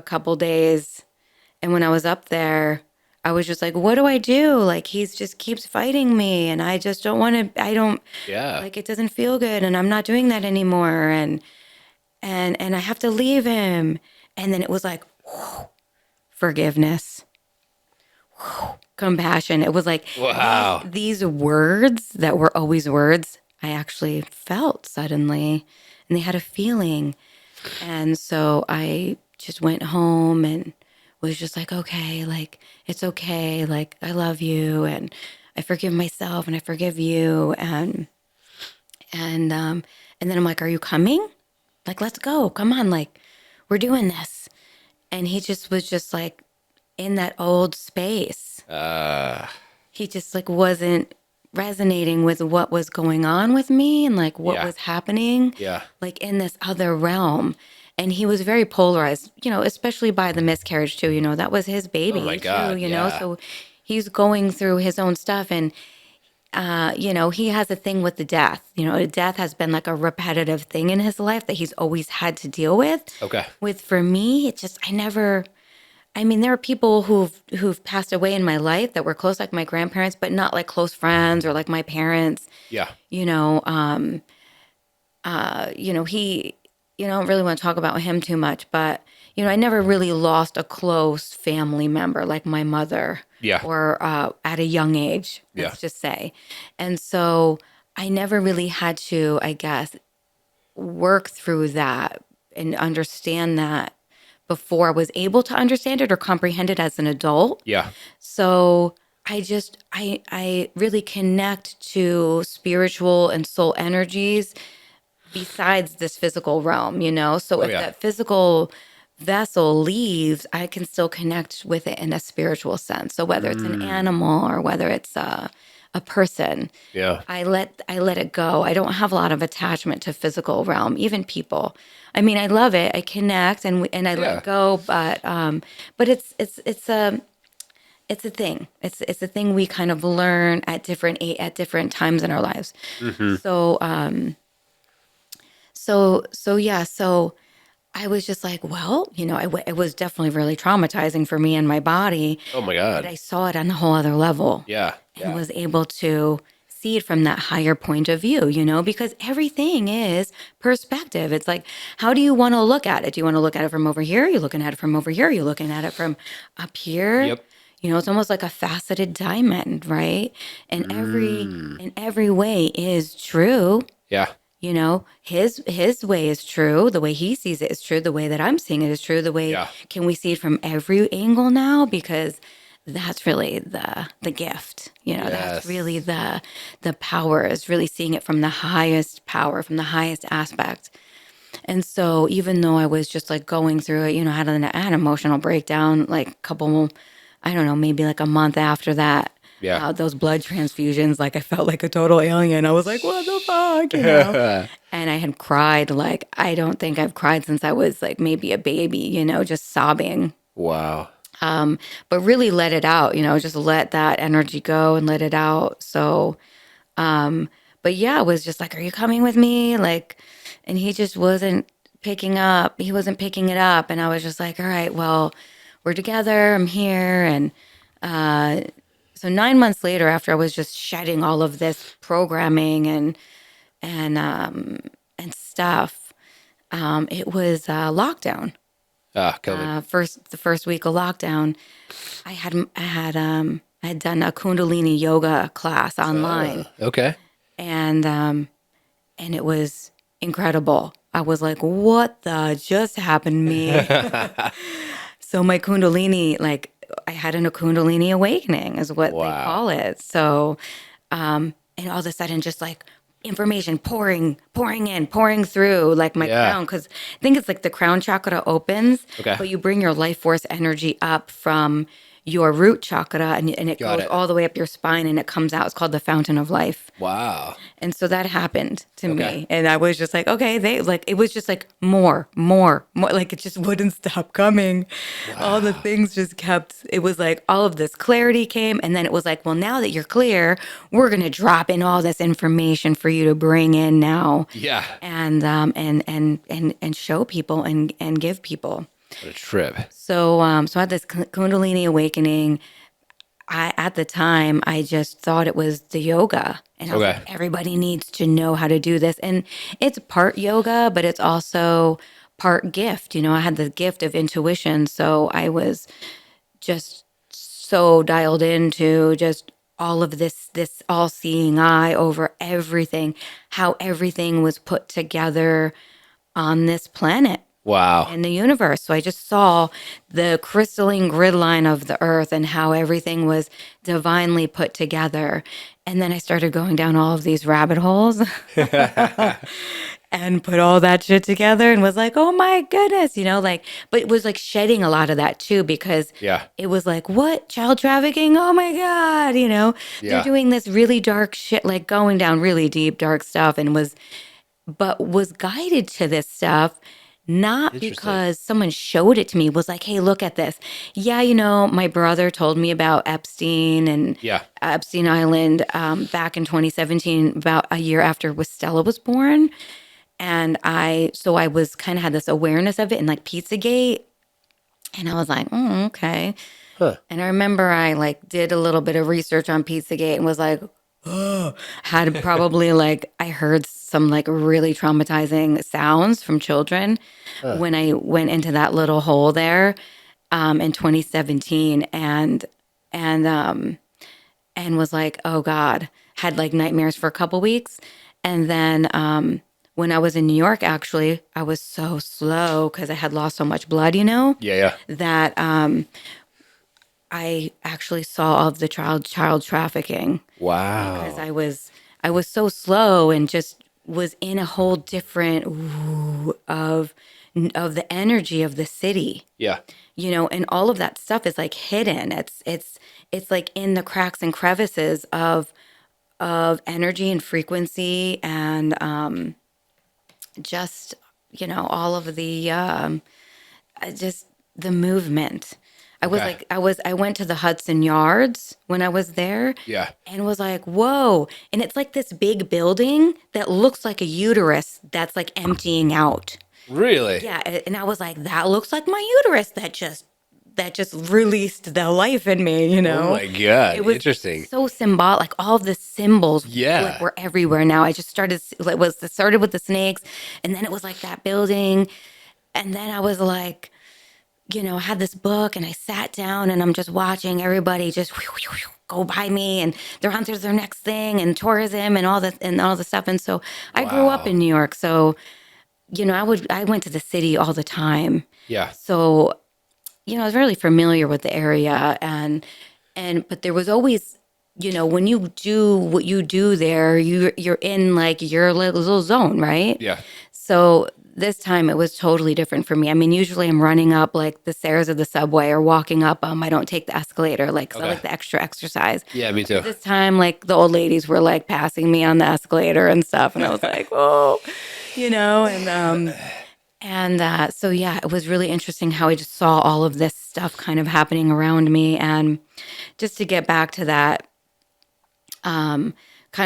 couple days. And when I was up there, I was just like, what do I do? Like, he's just keeps fighting me. And I just don't want to, like, it doesn't feel good. And I'm not doing that anymore. And I have to leave him. And then it was like, whew, forgiveness, whew, compassion. It was like, wow. These words that were always words, I actually felt suddenly. And they had a feeling. And so I just went home and was just like, okay, like, it's okay. Like, I love you. And I forgive myself and I forgive you. And then I'm like, are you coming? Like, let's go. Come on. Like, we're doing this. And he just was just like in that old space. He just like wasn't resonating with what was going on with me and like what was happening like in this other realm. And he was very polarized, especially by the miscarriage too, that was his baby. Oh my God, too, know, so he's going through his own stuff. And, he has a thing with the death, death has been like a repetitive thing in his life that he's always had to deal with. Okay. For me, it's just, there are people who've passed away in my life that were close, like my grandparents, but not like close friends or like my parents. Yeah. He, I don't really want to talk about him too much, but, I never really lost a close family member like my mother. Yeah. Or at a young age, let's just say. And so I never really had to, I guess, work through that and understand that before I was able to understand it or comprehend it as an adult. Yeah. So I really connect to spiritual and soul energies besides this physical realm, So if that physical vessel leaves, I can still connect with it in a spiritual sense. So whether it's an animal or whether it's a person, I let it go. I don't have a lot of attachment to physical realm, even people. I love it. I connect and I let go, but it's a thing. It's a thing we kind of learn at different times in our lives. Mm-hmm. So I was just like, well, it was definitely really traumatizing for me and my body, Oh my but God. I saw it on a whole other level Yeah. and Yeah. was able to see it from that higher point of view, because everything is perspective. It's like, how do you want to look at it? Do you want to look at it from over here? You're looking at it from over here. You're looking at it from up here. Yep. It's almost like a faceted diamond, right? And Mm. in every way is true. Yeah. His way is true. The way he sees it is true. The way that I'm seeing it is true. The way Yeah. can we see it from every angle now? Because that's really the gift. That's really Yes. the power is really seeing it from the highest power, from the highest aspect. And so even though I was just like going through it, I had an emotional breakdown like a couple, I don't know, maybe like a month after that. Yeah. Those blood transfusions, like I felt like a total alien. I was like, what the fuck, And I had cried like I don't think I've cried since I was like maybe a baby, just sobbing. Wow. But really let it out, just let that energy go and let it out. So, but yeah, it was just like, are you coming with me? Like, and he just wasn't picking up. He wasn't picking it up. And I was just like, all right, well, we're together. I'm here. And so 9 months later, after I was just shedding all of this programming and stuff, it was lockdown. COVID. The first week of lockdown, I had done a Kundalini Yoga class online, Okay. and it was incredible. I was like, "What the just happened to me?" So my Kundalini, like, I had a Kundalini Awakening, is what they Wow. call it. So, and all of a sudden, just like information pouring through like my Yeah. crown, because I think it's like the crown chakra opens, Okay. but you bring your life force energy up from your root chakra, and it Got goes it. all the way up your spine and it comes out. It's called the fountain of life. Wow. And so that happened to Okay. me. And I was just like, okay, it was just like more, like it just wouldn't stop coming. All the Wow. things just kept, it was like all of this clarity came. And then it was like, well, now that you're clear, we're going to drop in all this information for you to bring in now Yeah. and show people and give people. What a trip. So, so I had this Kundalini Awakening. At the time, I just thought it was the yoga. And I was Okay. like, everybody needs to know how to do this. And it's part yoga, but it's also part gift. I had the gift of intuition. So I was just so dialed into just all of this all-seeing eye over everything, how everything was put together on this planet Wow. in the universe. So I just saw the crystalline grid line of the earth and how everything was divinely put together. And then I started going down all of these rabbit holes and put all that shit together and was like, oh my goodness, but it was like shedding a lot of that too, because Yeah. it was like, what? Child trafficking? Oh my God, they're Yeah. doing this really dark shit, like going down really deep, dark stuff, and was guided to this stuff not Interesting. because someone showed it to me, was like, hey, look at this. Yeah, my brother told me about Epstein and Yeah. Epstein Island back in 2017, about a year after Stella was born. And I was kind of had this awareness of it in like Pizzagate. And I was like, okay. Huh. And I remember I like did a little bit of research on Pizzagate and was like, had probably like I heard some like really traumatizing sounds from children when I went into that little hole there in 2017 and was like, oh God, had like nightmares for a couple weeks. And then when I was in New York, actually, I was so slow because I had lost so much blood, Yeah. Yeah. that I actually saw all of the child trafficking because Wow. I was so slow and just was in a whole different of the energy of the city, Yeah. and all of that stuff is like hidden. It's like in the cracks and crevices of energy and frequency and just all of the just the movement. Okay. I went to the Hudson Yards when I was there Yeah. and was like, whoa. And it's like this big building that looks like a uterus that's like emptying out. Really? Yeah, and I was like, that looks like my uterus that just released the life in me, you Oh know? my God. It was Interesting. so symbolic. Like all of the symbols like Yeah. were everywhere now. I just started with the snakes, and then it was like that building, and then I was like, I had this book and I sat down and I'm just watching everybody just go by me, and they're on to their next thing and tourism and all the stuff. And so I grew up Wow. in New York. So, I went to the city all the time. Yeah. So, I was really familiar with the area, but there was always, when you do what you do there, you're in like your little zone, right? Yeah. So this time it was totally different for me. I mean, usually I'm running up like the stairs of the subway or walking up. I don't take the escalator, like 'cause I Okay. like the extra exercise. Yeah, me too. But this time, like the old ladies were like passing me on the escalator and stuff, and I was like, "Whoa," so yeah, it was really interesting how I just saw all of this stuff kind of happening around me. And just to get back to that, kind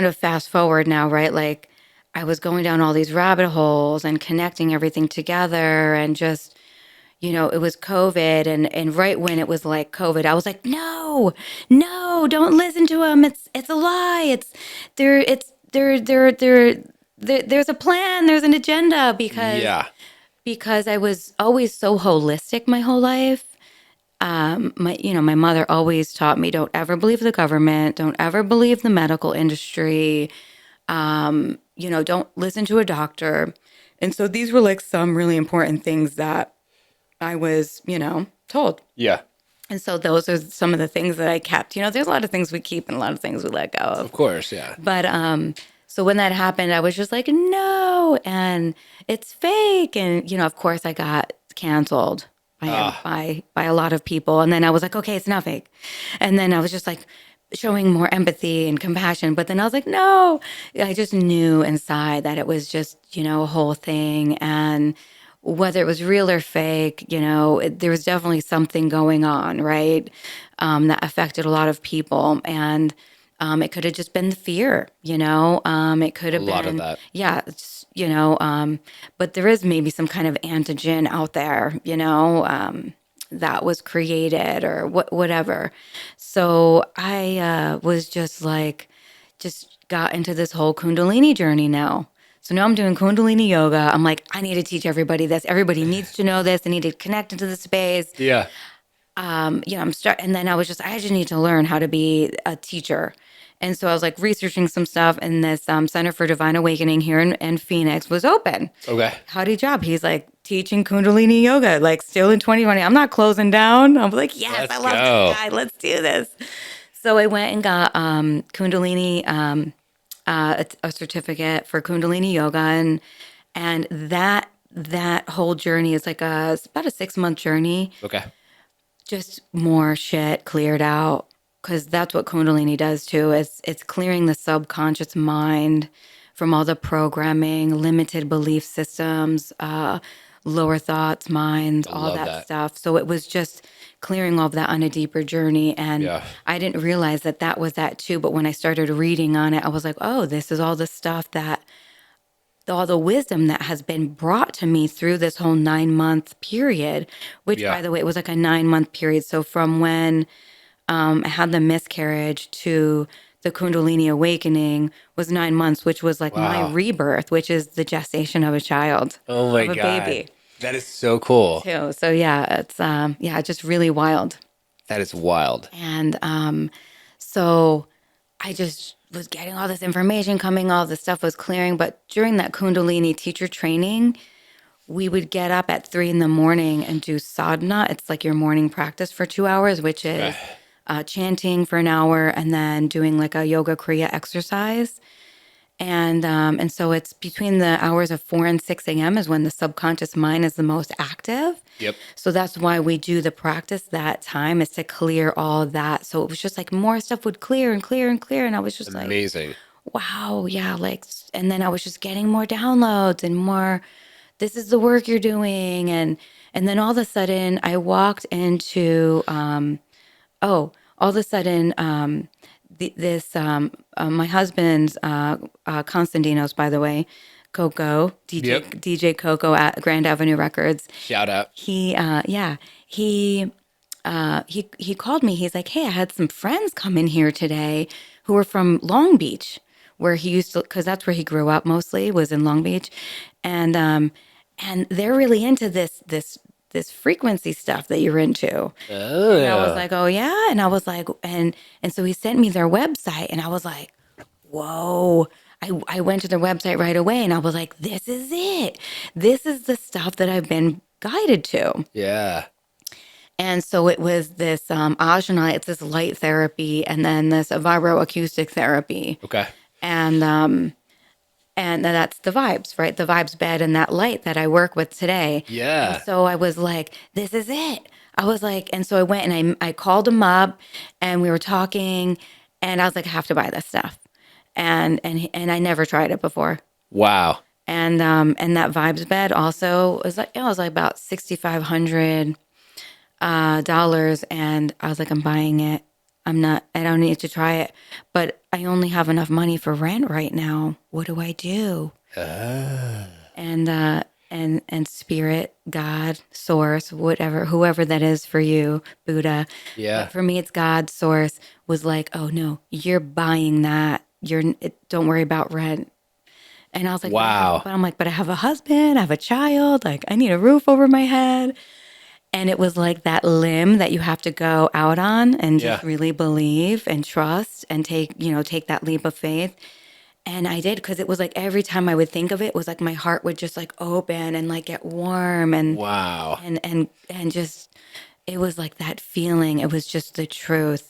of fast forward now, right? Like I was going down all these rabbit holes and connecting everything together, and just, it was COVID, and right when it was like COVID, I was like, no, no, don't listen to him. It's a lie. There's a plan, there's an agenda, Yeah. because I was always so holistic my whole life. My mother always taught me, don't ever believe the government, don't ever believe the medical industry, don't listen to a doctor. And so these were like some really important things that I was, told. Yeah. And so those are some of the things that I kept. There's a lot of things we keep and a lot of things we let go Of of. course. Yeah. But so when that happened, I was just like, no, and it's fake. And of course, I got canceled Ah, by a lot of people. And then I was like, okay, it's not fake. And then I was just like showing more empathy and compassion. But then I was like, no, I just knew inside that it was just a whole thing. And whether it was real or fake, there was definitely something going on, right? That affected a lot of people. And it could have just been the fear, it could a have lot of been, that. yeah, but there is maybe some kind of antigen out there, that was created or whatever. So I was just like, just got into this whole Kundalini journey now. So now I'm doing Kundalini Yoga. I'm like, I need to teach everybody this. Everybody needs to know this. They need to connect into the space. Yeah. And then I just need to learn how to be a teacher. And so I was like researching some stuff, and this Center for Divine Awakening here in Phoenix was open. Okay. Howdy job. He's like teaching Kundalini Yoga, like still in 2020. I'm not closing down. I'm like, yes, Let's I love go. this guy. Let's do this. So I went and got Kundalini, a certificate for Kundalini Yoga, and that whole journey is like it's about a 6-month journey. Okay. Just more shit cleared out, because that's what Kundalini does too. It's clearing the subconscious mind from all the programming, limited belief systems, lower thoughts, minds, I all love that that. stuff. So it was just clearing all of that on a deeper journey. And Yeah. I didn't realize that was that too. But when I started reading on it, I was like, oh, this is all the stuff that all the wisdom that has been brought to me through this whole 9-month period, which Yeah. by the way, it was like a 9-month period. So from when I had the miscarriage to the Kundalini Awakening was 9 months, which was like my Wow. rebirth, which is the gestation of a child, Oh my of a God. baby That is so cool. too. So yeah, it's just really wild. That is wild. And so I just was getting all this information coming, all this stuff was clearing. But during that Kundalini teacher training, we would get up at 3 a.m. and do sadhana. It's like your morning practice for 2 hours, which is chanting for an hour and then doing like a yoga kriya exercise. And so it's between the hours of 4 and 6 a.m. is when the subconscious mind is the most active. Yep. So that's why we do the practice that time, is to clear all that. So it was just like more stuff would clear and clear and clear. And I was just like, Amazing. wow, yeah. And then I was just getting more downloads and more, this is the work you're doing. And then all of a sudden I walked into, all of a sudden, my husband's, Konstantinos, by the way, Coco, Yep. DJ Coco at Grand Avenue Records. Shout out. He called me. He's like, "Hey, I had some friends come in here today who were from Long Beach, where he used to, because that's where he grew up mostly, was in Long Beach, and they're really into this frequency stuff that you're into." Oh, And I was yeah. like, "Oh yeah," and I was like, and so he sent me their website, and I was like, "Whoa." I went to their website right away and I was like, this is it. This is the stuff that I've been guided to. Yeah. And so it was this ajna, it's this light therapy, and then this vibroacoustic therapy. Okay. And that's the vibes, right? The vibes bed and that light that I work with today. Yeah. And so I was like, this is it. I was like, and so I went and I called him up and we were talking and I was like, I have to buy this stuff. And I never tried it before. Wow. And that vibes bed also was like, it was like about $6,500 dollars, and I was like, I'm buying it. I don't need to try it, but I only have enough money for rent right now. What do I do? And spirit, God, source, whatever, whoever that is for you, Buddha. Yeah. But for me, it's God, source, was like, oh no, you're buying that. Don't worry about rent. And I was like, Wow. but I'm like, but I have a husband, I have a child, like I need a roof over my head. And it was like that limb that you have to go out on and just Yeah. really believe and trust and take that leap of faith. And I did, because it was like every time I would think of it, it was like my heart would just like open and like get warm Wow. and just, it was like that feeling. It was just the truth.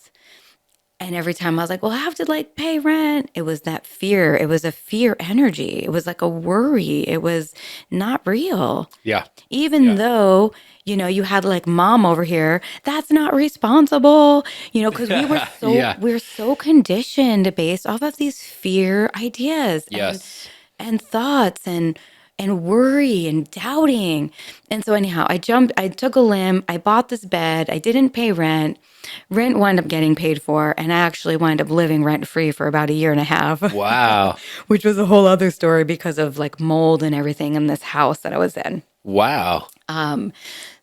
And every time I was like, well, I have to like pay rent. It was that fear. It was a fear energy. It was like a worry. It was not real. Yeah. Even though, you had like mom over here, that's not responsible, because we were so, Yeah. we're so conditioned based off of these fear ideas Yes. and thoughts and worry and doubting. And so anyhow, I took a limb, I bought this bed, I didn't pay rent. Rent wound up getting paid for, and I actually wound up living rent free for about a year and a half. Wow. Which was a whole other story because of like mold and everything in this house that I was in. Wow.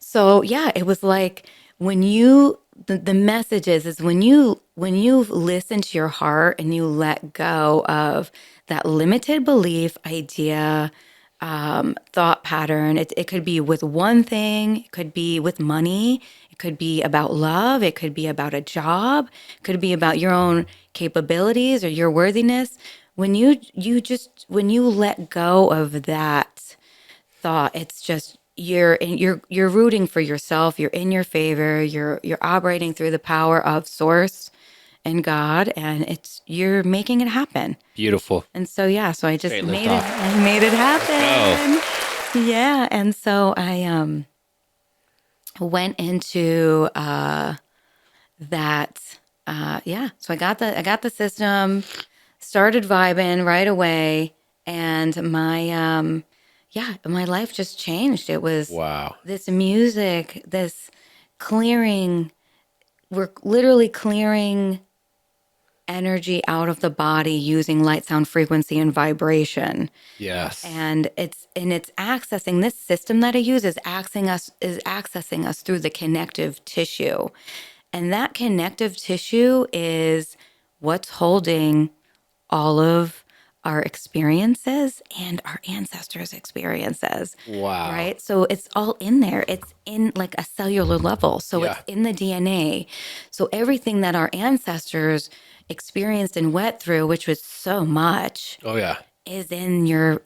So yeah, it was like when the message is when you listen to your heart and you let go of that limited belief, idea, thought pattern. It could be with one thing, it could be with money, it could be about love, it could be about a job, it could be about your own capabilities or your worthiness. When you let go of that thought, it's just you're rooting for yourself, you're in your favor, you're operating through the power of source and God, and you're making it happen. Beautiful. And so yeah, so I just Great made liftoff. I made it happen. Yeah, and so I went into that so I got the system, started vibing right away, and my life just changed. It was Wow. this music, this clearing. We're literally clearing energy out of the body using light, sound, frequency, and vibration. Yes. And it's accessing this system that I use is accessing us through the connective tissue. And that connective tissue is what's holding all of our experiences and our ancestors' experiences. Wow. Right? So it's all in there. It's in like a cellular level. So it's in the DNA. So everything that our ancestors experienced and went through, which was so much, Oh yeah. is in your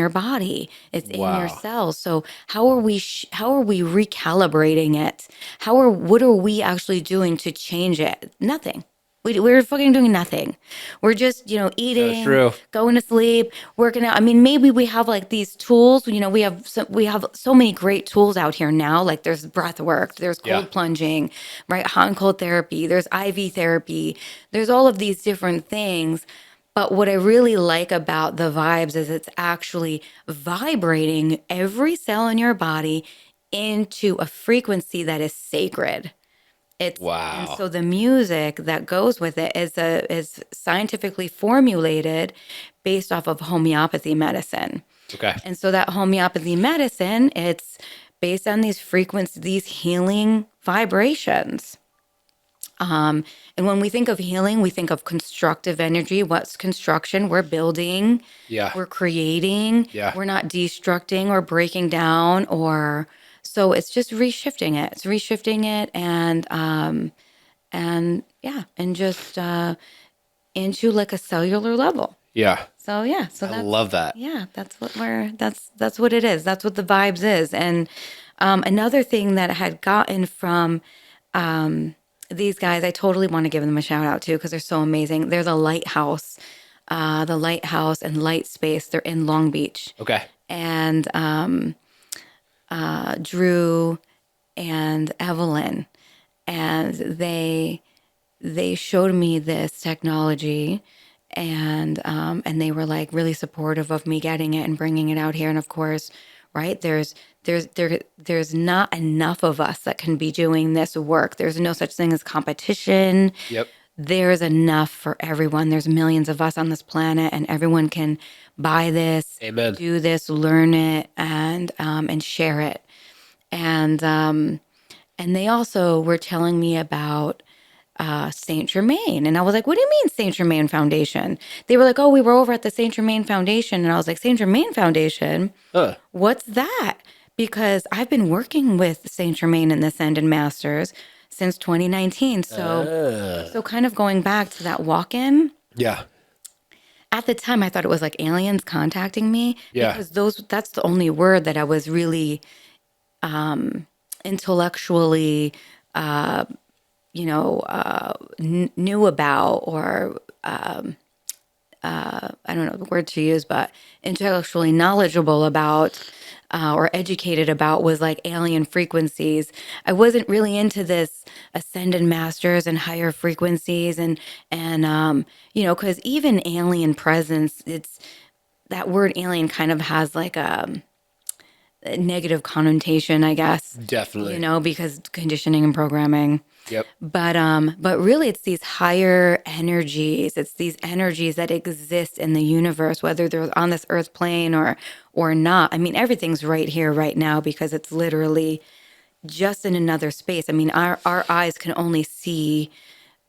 body. It's in your cells. So how are we recalibrating it? What are we actually doing to change it? Nothing. We're fucking doing nothing. We're just, eating, true. going to sleep, working out. I mean, maybe we have like these tools, we have so many great tools out here now. Like there's breath work, there's cold plunging, right? Hot and cold therapy, there's IV therapy. There's all of these different things. But what I really like about the vibes is it's actually vibrating every cell in your body into a frequency that is sacred. And so the music that goes with it is scientifically formulated based off of homeopathy medicine. Okay. And so that homeopathy medicine, it's based on these frequencies, these healing vibrations. And when we think of healing, we think of constructive energy. What's construction? We're building, Yeah. we're creating, Yeah. we're not destructing or breaking down, or so it's just reshifting it. It's reshifting it and yeah, and just into like a cellular level. Yeah. So yeah, so I that's love that. yeah, that's what it is. That's what the vibes is. And another thing that I had gotten from these guys, I totally want to give them a shout out too because they're so amazing. They're the lighthouse and light space. They're in Long Beach, Okay. and Drew and Evelyn, and they showed me this technology, and they were like really supportive of me getting it and bringing it out here. And of course, right, there's not enough of us that can be doing this work. There's no such thing as competition. Yep. There's enough for everyone. There's millions of us on this planet, and everyone can buy this, Amen. do this, learn it, and share it. And they also were telling me about Saint Germain. And I was like, what do you mean Saint Germain Foundation? They were like, oh, we were over at the Saint Germain Foundation. And I was like, Saint Germain Foundation? Huh. What's that? Because I've been working with Saint Germain in the Ascended Masters since 2019. So kind of going back to that walk-in, Yeah. at the time I thought it was like aliens contacting me. Yeah. Because that's the only word that I was really intellectually knew about, or I don't know the word to use, but intellectually knowledgeable about or educated about was like alien frequencies. I wasn't really into this ascended masters and higher frequencies and because even alien presence, it's that word alien kind of has like a negative connotation, I guess. Definitely. Because conditioning and programming. Yep. But really it's these higher energies. It's these energies that exist in the universe, whether they're on this earth plane or not. I mean, everything's right here, right now, because it's literally just in another space. I mean, our eyes can only see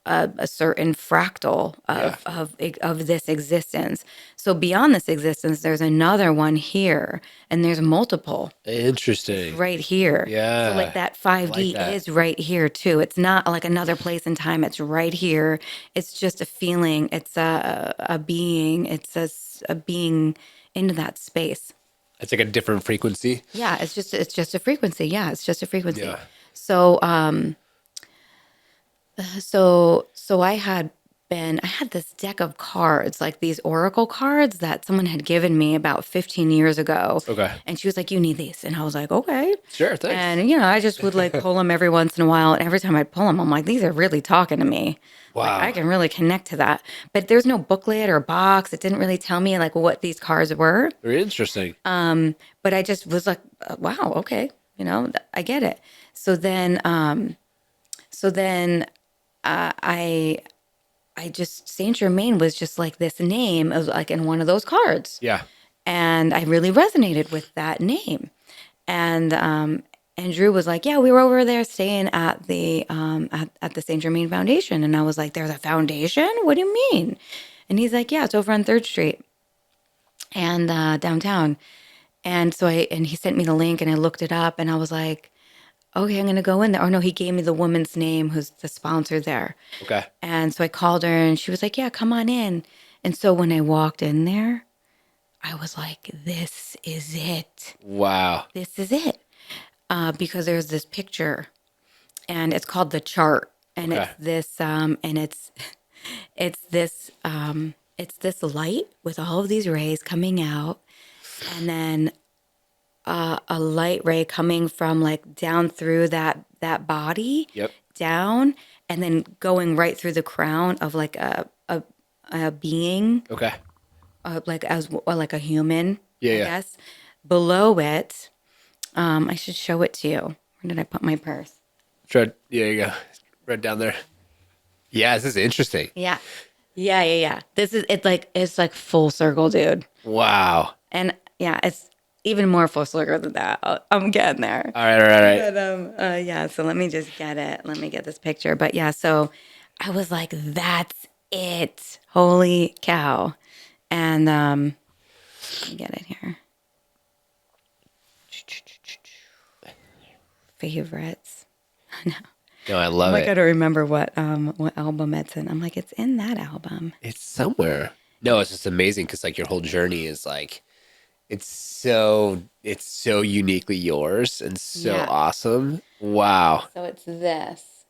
a certain fractal of this existence. So beyond this existence, there's another one here, and there's multiple Interesting. right here. Yeah. So like that 5D that. is right here too. It's not like another place in time. It's right here. It's just a feeling. It's a being. It's a being into that space. It's like a different frequency. Yeah, it's just a frequency. Yeah, it's just a frequency. Yeah. So I had this deck of cards, like these oracle cards that someone had given me about 15 years ago. Okay. And she was like, you need these. And I was like, okay. Sure. Thanks. And, I just would like pull them every once in a while. And every time I'd pull them, I'm like, these are really talking to me. Wow. Like, I can really connect to that. But there's no booklet or box. It didn't really tell me like what these cards were. Very interesting. But I just was like, wow, okay. I get it. So then I just, Saint Germain was just like this name of like in one of those cards. Yeah. And I really resonated with that name. And Drew was like, yeah, we were over there staying at the Saint Germain Foundation. And I was like, there's a foundation? What do you mean? And he's like, yeah, it's over on 3rd Street and downtown. And so he sent me the link and I looked it up and I was like, okay, I'm going to go in there. Oh no, he gave me the woman's name who's the sponsor there. Okay. And so I called her and she was like, yeah, come on in. And so when I walked in there, I was like, this is it. Wow. This is it. Because there's this picture and it's called the chart. And Okay. it's this, and it's this light with all of these rays coming out. And then a light ray coming from like down through that body, Yep. down, and then going right through the crown of like a being, Okay. like like a human. Yeah, I yeah. guess below it. I should show it to you. Where did I put my purse? There you go. Right down there. Yeah, this is interesting. Yeah. This is it's like full circle, dude. Wow. And Yeah, it's even more full circle than that. I'm getting there. All right, all right, all right. But yeah, so let me just get it. Let me get this picture. But yeah, so I was like, that's it. Holy cow. And let me get it here. Favorites. No, I Oh love my it. God, I remember what album it's in. I'm like, it's in that album. It's somewhere. No, it's just amazing because like your whole journey is like it's so uniquely yours and so Yeah. awesome. Wow. So it's this.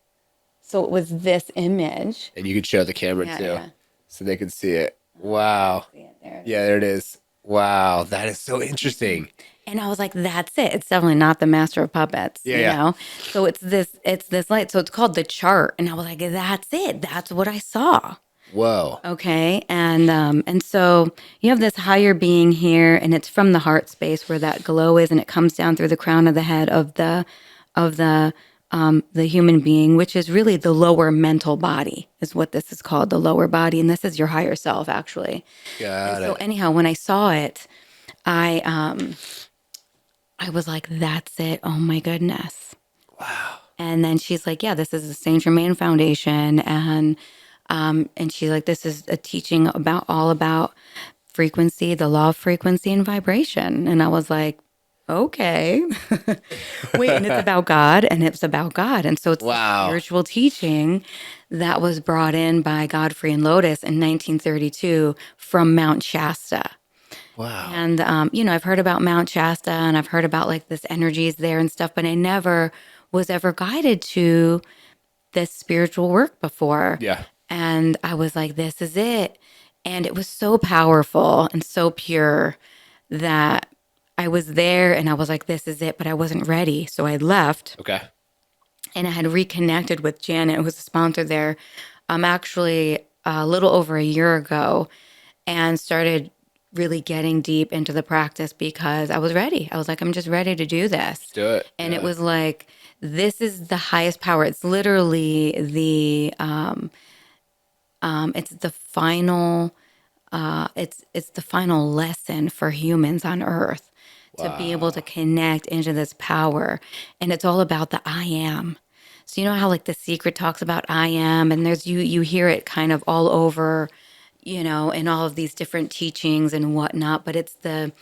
So it was this image. And you could show the camera Yeah, too, yeah. so they could see it. Wow. See it there. Yeah, there it is. Wow, that is so interesting. And I was like, that's it. It's definitely not the Master of Puppets, Yeah, yeah. So it's this light. So it's called the chart. And I was like, that's it. That's what I saw. Whoa. Okay. And so you have this higher being here, and it's from the heart space where that glow is, and it comes down through the crown of the head of the human being, which is really the lower mental body, is what this is called, the lower body. And this is your higher self, actually. And Got so it. anyhow, when I saw it, I was like, that's it. Oh my goodness. Wow. And then she's like, yeah, this is the Saint Germain Foundation. And she's like, this is a teaching about all about frequency, the law of frequency and vibration. And I was like, okay. Wait, and it's about God, and it's about God. And so it's the Wow. spiritual teaching that was brought in by Godfrey and Lotus in 1932 from Mount Shasta. Wow. And, I've heard about Mount Shasta, and I've heard about like this energy is there and stuff, but I never was ever guided to this spiritual work before. Yeah. And I was like, this is it. And it was so powerful and so pure that I was there and I was like, this is it, but I wasn't ready. So I left Okay. and I had reconnected with Janet, who was a sponsor there, actually a little over a year ago, and started really getting deep into the practice because I was ready. I was like, I'm just ready to do this. Do it. And it Yeah. was like, this is the highest power. It's literally it's the final, it's the final lesson for humans on Earth to be able to connect into this power. And it's all about the I am. So you know how like The Secret talks about I am, and there's you hear it kind of all over, in all of these different teachings and whatnot, but it's the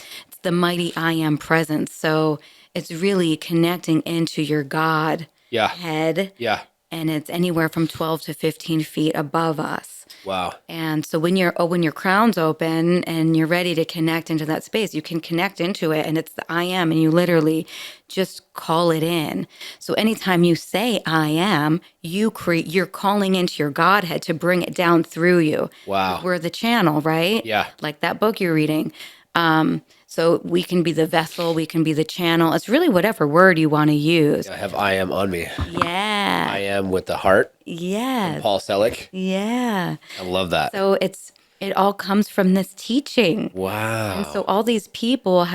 mighty I am presence. So it's really connecting into your God Yeah. head, Yeah. and it's anywhere from 12 to 15 feet above us. Wow. And so when your crown's open and you're ready to connect into that space, you can connect into it, and it's the I am, and you literally just call it in. So anytime you say I am, you're calling into your Godhead to bring it down through you. Wow. We're the channel, right? Yeah. Like that book you're reading. So we can be the vessel, we can be the channel. It's really whatever word you want to use. I have I am on me. I Yeah. am with the heart. Yes. Paul Selick. Yeah. I love that. So it all comes from this teaching. Wow. And so all these people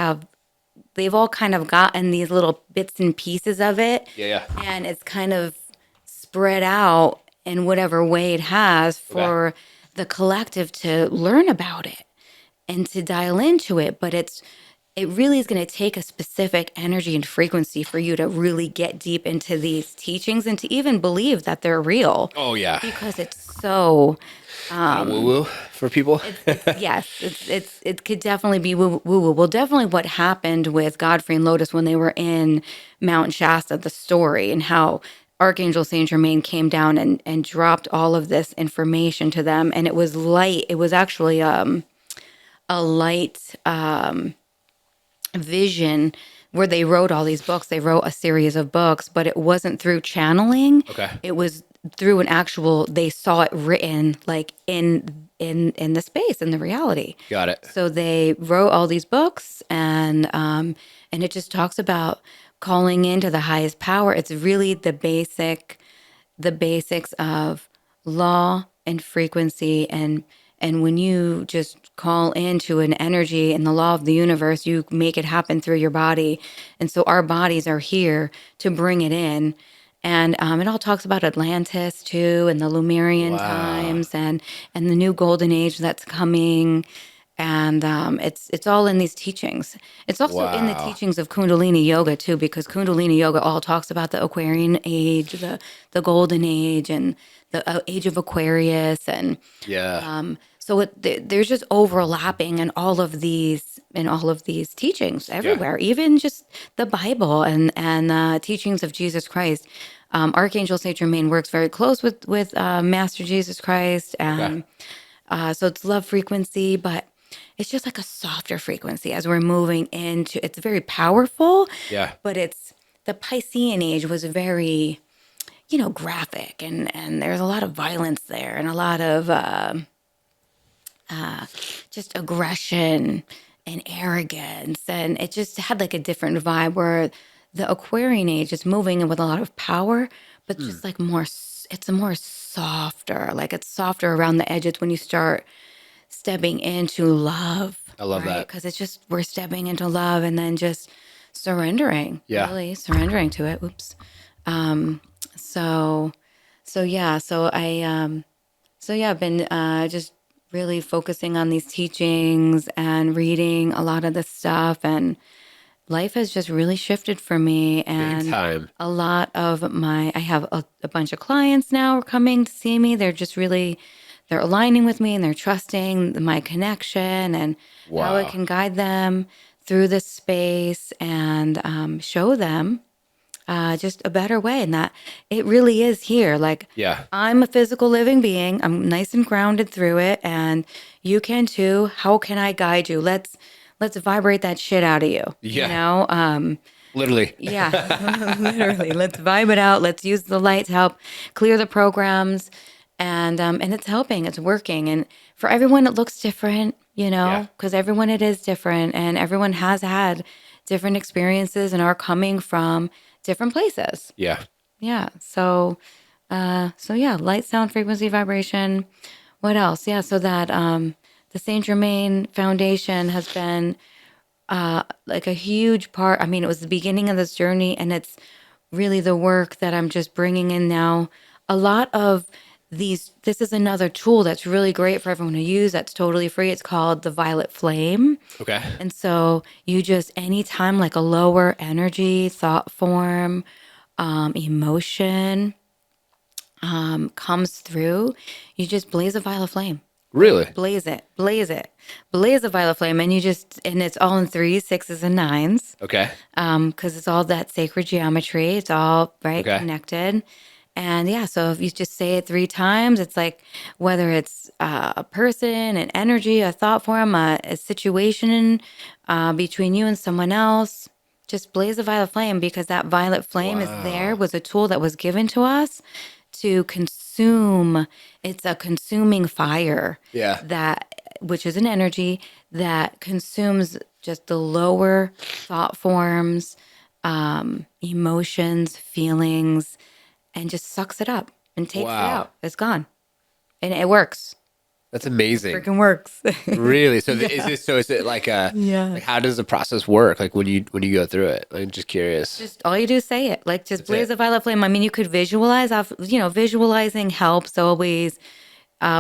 they've all kind of gotten these little bits and pieces of it. Yeah. Yeah. And it's kind of spread out in whatever way it has for the collective to learn about it and to dial into it. But it really is going to take a specific energy and frequency for you to really get deep into these teachings and to even believe that they're real. Oh yeah. Because it's so Woo woo for people. yes, it could definitely be woo woo. Well, definitely what happened with Godfrey and Lotus when they were in Mount Shasta, the story, and how Archangel Saint Germain came down and dropped all of this information to them, and it was light. It was actually a light vision where they wrote all these books. They wrote a series of books, but it wasn't through channeling. Okay. It was through an actual, they saw it written like in the space, in the reality. Got it. So they wrote all these books, and it just talks about calling into the highest power. It's really the basics of law and frequency, and when you just call into an energy and the law of the universe, you make it happen through your body. And so our bodies are here to bring it in. And it all talks about Atlantis too, and the Lemurian Wow. times, and the new golden age that's coming. And it's all in these teachings. It's also in the Wow. teachings of Kundalini Yoga too, because Kundalini Yoga all talks about the Aquarian age, the Golden Age, and the age of Aquarius, and Yeah. so there's just overlapping in all of these teachings Yeah. everywhere, even just the Bible and teachings of Jesus Christ. Archangel Saint Germain works very close with Master Jesus Christ, Okay. and so it's love frequency, but it's just like a softer frequency as we're moving into. It's very powerful, Yeah. but it's the Piscean age was very, graphic, and there's a lot of violence there and a lot of just aggression and arrogance, and it just had like a different vibe. Where the Aquarian age is moving in with a lot of power, but just like more. It's a more softer, like it's softer around the edges when you start stepping into love, I love right? that. Because it's just we're stepping into love and then just surrendering, Yeah. really surrendering to it. Oops. So, so yeah, I've been just really focusing on these teachings and reading a lot of this stuff, and life has just really shifted for me. Big And time. a lot of I have a bunch of clients now are coming to see me. They're aligning with me and they're trusting my connection and how I Wow. can guide them through this space and show them just a better way. And that it really is here. Like, Yeah. I'm a physical living being. I'm nice and grounded through it, and you can too. How can I guide you? Let's vibrate that shit out of you. You Yeah. know? Literally. Yeah, literally. Let's vibe it out. Let's use the light to help clear the programs, and it's helping. It's working, and for everyone, it looks different. Yeah. Because everyone it is different, and everyone has had different experiences and are coming from different places. Yeah. Yeah. So yeah, light, sound, frequency, vibration. What else? Yeah. So that the Saint Germain Foundation has been like a huge part. I mean, it was the beginning of this journey, and it's really the work that I'm just bringing in now. A lot of this is another tool that's really great for everyone to use. That's totally free. It's called the Violet Flame. Okay. And so you just, anytime like a lower energy, thought form, emotion comes through, you just blaze a violet flame. Really? Blaze a violet flame, and and it's all in threes, sixes, and nines, Okay. because it's all that sacred geometry. It's all right Okay. connected, and yeah. So if you just say it 3 times, it's like whether it's a person, an energy, a thought form, a situation between you and someone else. Just blaze a violet flame, because that violet flame Wow. was a tool that was given to us to consume. It's a consuming fire Yeah. which is an energy that consumes just the lower thought forms, emotions, feelings, and just sucks it up and takes it Wow. out. It's gone. And it works. That's amazing. Freaking works. Really? So is it like Yeah. like how does the process work? Like when you go through it? I'm just curious. Just all you do is say it. Like, just That's blaze it. a violet flame. I mean, you could visualize. Visualizing helps always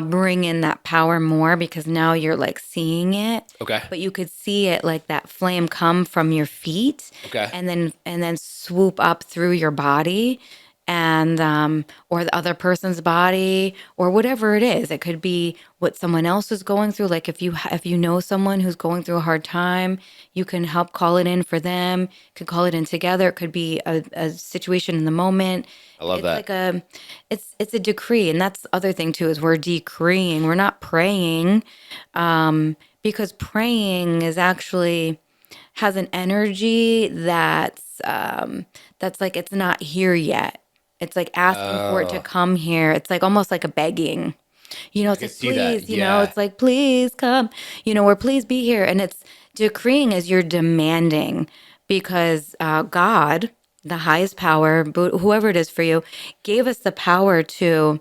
bring in that power more, because now you're like seeing it. Okay. But you could see it, like that flame come from your feet, Okay. and then swoop up through your body, and or the other person's body, or whatever it is. It could be what someone else is going through. Like if you know someone who's going through a hard time, you can help call it in for them. Could call it in together. It could be a situation in the moment. I love It's that. like it's a decree, and that's the other thing too, is we're decreeing. We're not praying, because praying is actually has an energy that's like it's not here yet. It's like asking for it to Oh, come here. It's like almost like a begging. I It's can like, see that. please, Yeah. it's like, please come, or please be here. And it's decreeing as you're demanding, because God, the highest power, whoever it is for you, gave us the power to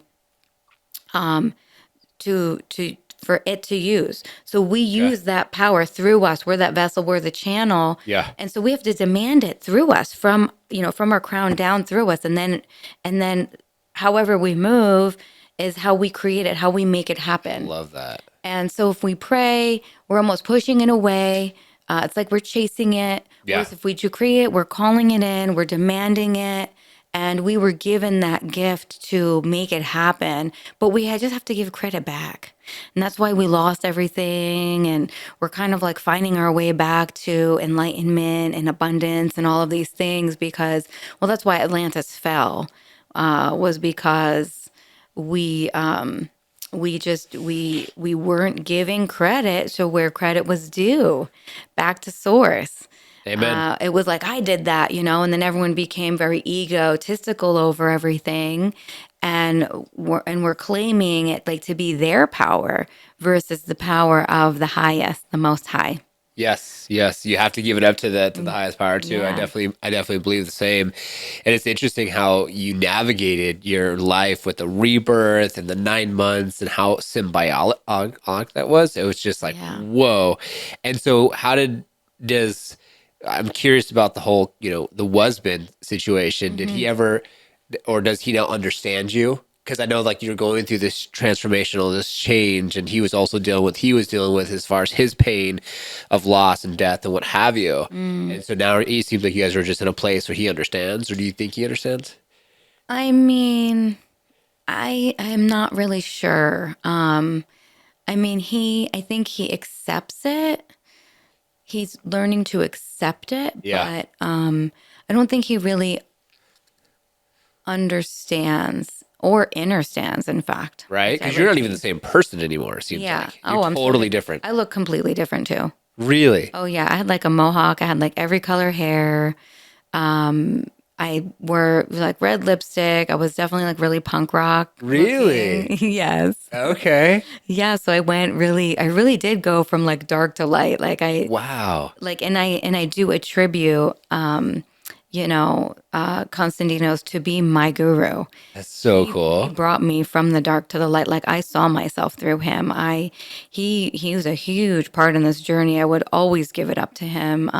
for it to use. So we Okay. use that power through us. We're that vessel, we're the channel. Yeah. And so we have to demand it through us, from our crown down through us. And then however we move is how we create it, how we make it I happen. love that. And so if we pray, we're almost pushing it away. It's like we're chasing it. Yeah. Whereas if we decree it, we're calling it in, we're demanding it. And we were given that gift to make it happen. But just have to give credit back. And that's why we lost everything. And we're kind of like finding our way back to enlightenment and abundance and all of these things because, well, that's why Atlantis fell, was because we we weren't giving credit to where credit was due, back to source. Amen. It was like I did that, and then everyone became very egotistical over everything, and we're claiming it like to be their power versus the power of the highest, the Most High. Yes, yes, you have to give it up to the highest power too. Yeah. I definitely believe the same. And it's interesting how you navigated your life with the rebirth and the 9 months and how symbiotic that was. It was just like, Yeah. whoa. And so does I'm curious about the whole, the husband situation. Did he ever, or does he now understand you? Because I know like you're going through this transformational, this change, and he was also he was dealing with as far as his pain of loss and death and what have you. And so now it seems like you guys are just in a place where he understands, or do you think he understands? I mean, I am not really sure. I think he accepts it. He's learning to accept it, Yeah. but I don't think he really understands or understands, in fact. Right? which I Because you're like not to even the think. same person anymore, it seems Yeah. like. You're I'm so totally different. I look completely different too. Really? Oh yeah, I had like a mohawk. I had like every color hair. I wore like red lipstick. I was definitely like really punk rock Really? looking. Yes. Okay. Yeah, so I really did go from like dark to light. Wow. And I do attribute Constantinos to be my guru. That's so He cool. brought me from the dark to the light. Like I saw myself through him. He was a huge part in this journey. I would always give it up to him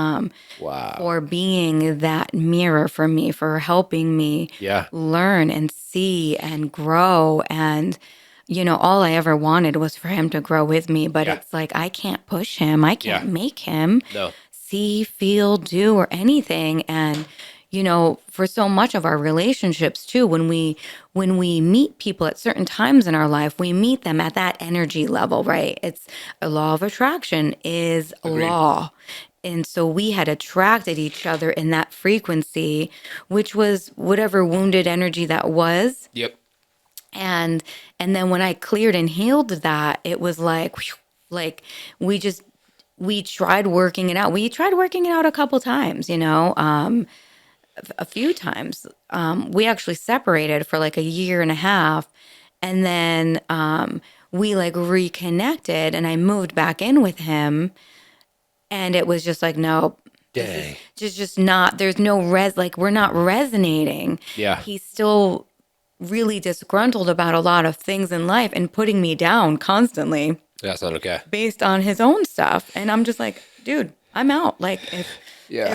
Wow. for being that mirror for me, for helping me Yeah. learn and see and grow. And all I ever wanted was for him to grow with me. But Yeah. it's like I can't push him. I can't Yeah. make him No. see, feel, do, or anything. And for so much of our relationships too, when we meet people at certain times in our life, we meet them at that energy level, right? It's a law of attraction is a Agreed. law. And so we had attracted each other in that frequency, which was whatever wounded energy that was. Yep. And then when I cleared and healed that, it was like, whew, like we tried working it out. We tried working it out a couple times, a few times. We actually separated for like a year and a half, and then we like reconnected, and I moved back in with him, and it was just like, no, Dang. just not. There's no like we're not resonating. Yeah. He's still really disgruntled about a lot of things in life and putting me down constantly That's not okay. based on his own stuff. And I'm just like, dude, I'm out. Like Yeah.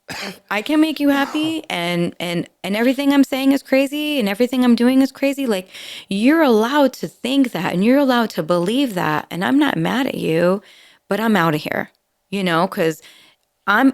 if I can make you happy and everything I'm saying is crazy and everything I'm doing is crazy, like you're allowed to think that and you're allowed to believe that. And I'm not mad at you, but I'm out of here, because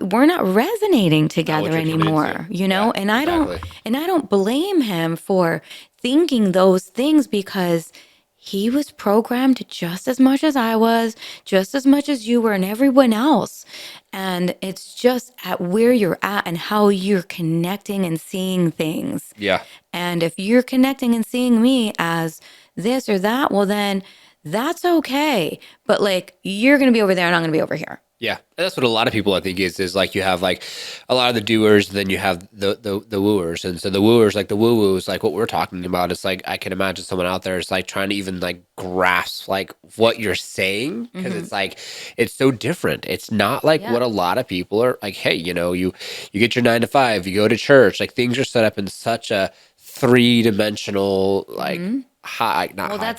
we're not resonating together you're coming anymore, into. and I Exactly. don't blame him for thinking those things because he was programmed just as much as I was, just as much as you were and everyone else. And it's just at where you're at and how you're connecting and seeing things. Yeah. And if you're connecting and seeing me as this or that, well, then that's okay. But like, you're going to be over there and I'm going to be over here. Yeah, and that's what a lot of people I think is like you have like a lot of the doers, then you have the wooers, and so the wooers like the woo woos like what we're talking about. It's like I can imagine someone out there is like trying to even like grasp like what you're saying because it's like it's so different. It's not like Yeah. what a lot of people are like. Hey, you get your 9 to 5, you go to church, like things are set up in such a 3-dimensional like high, not Well, high,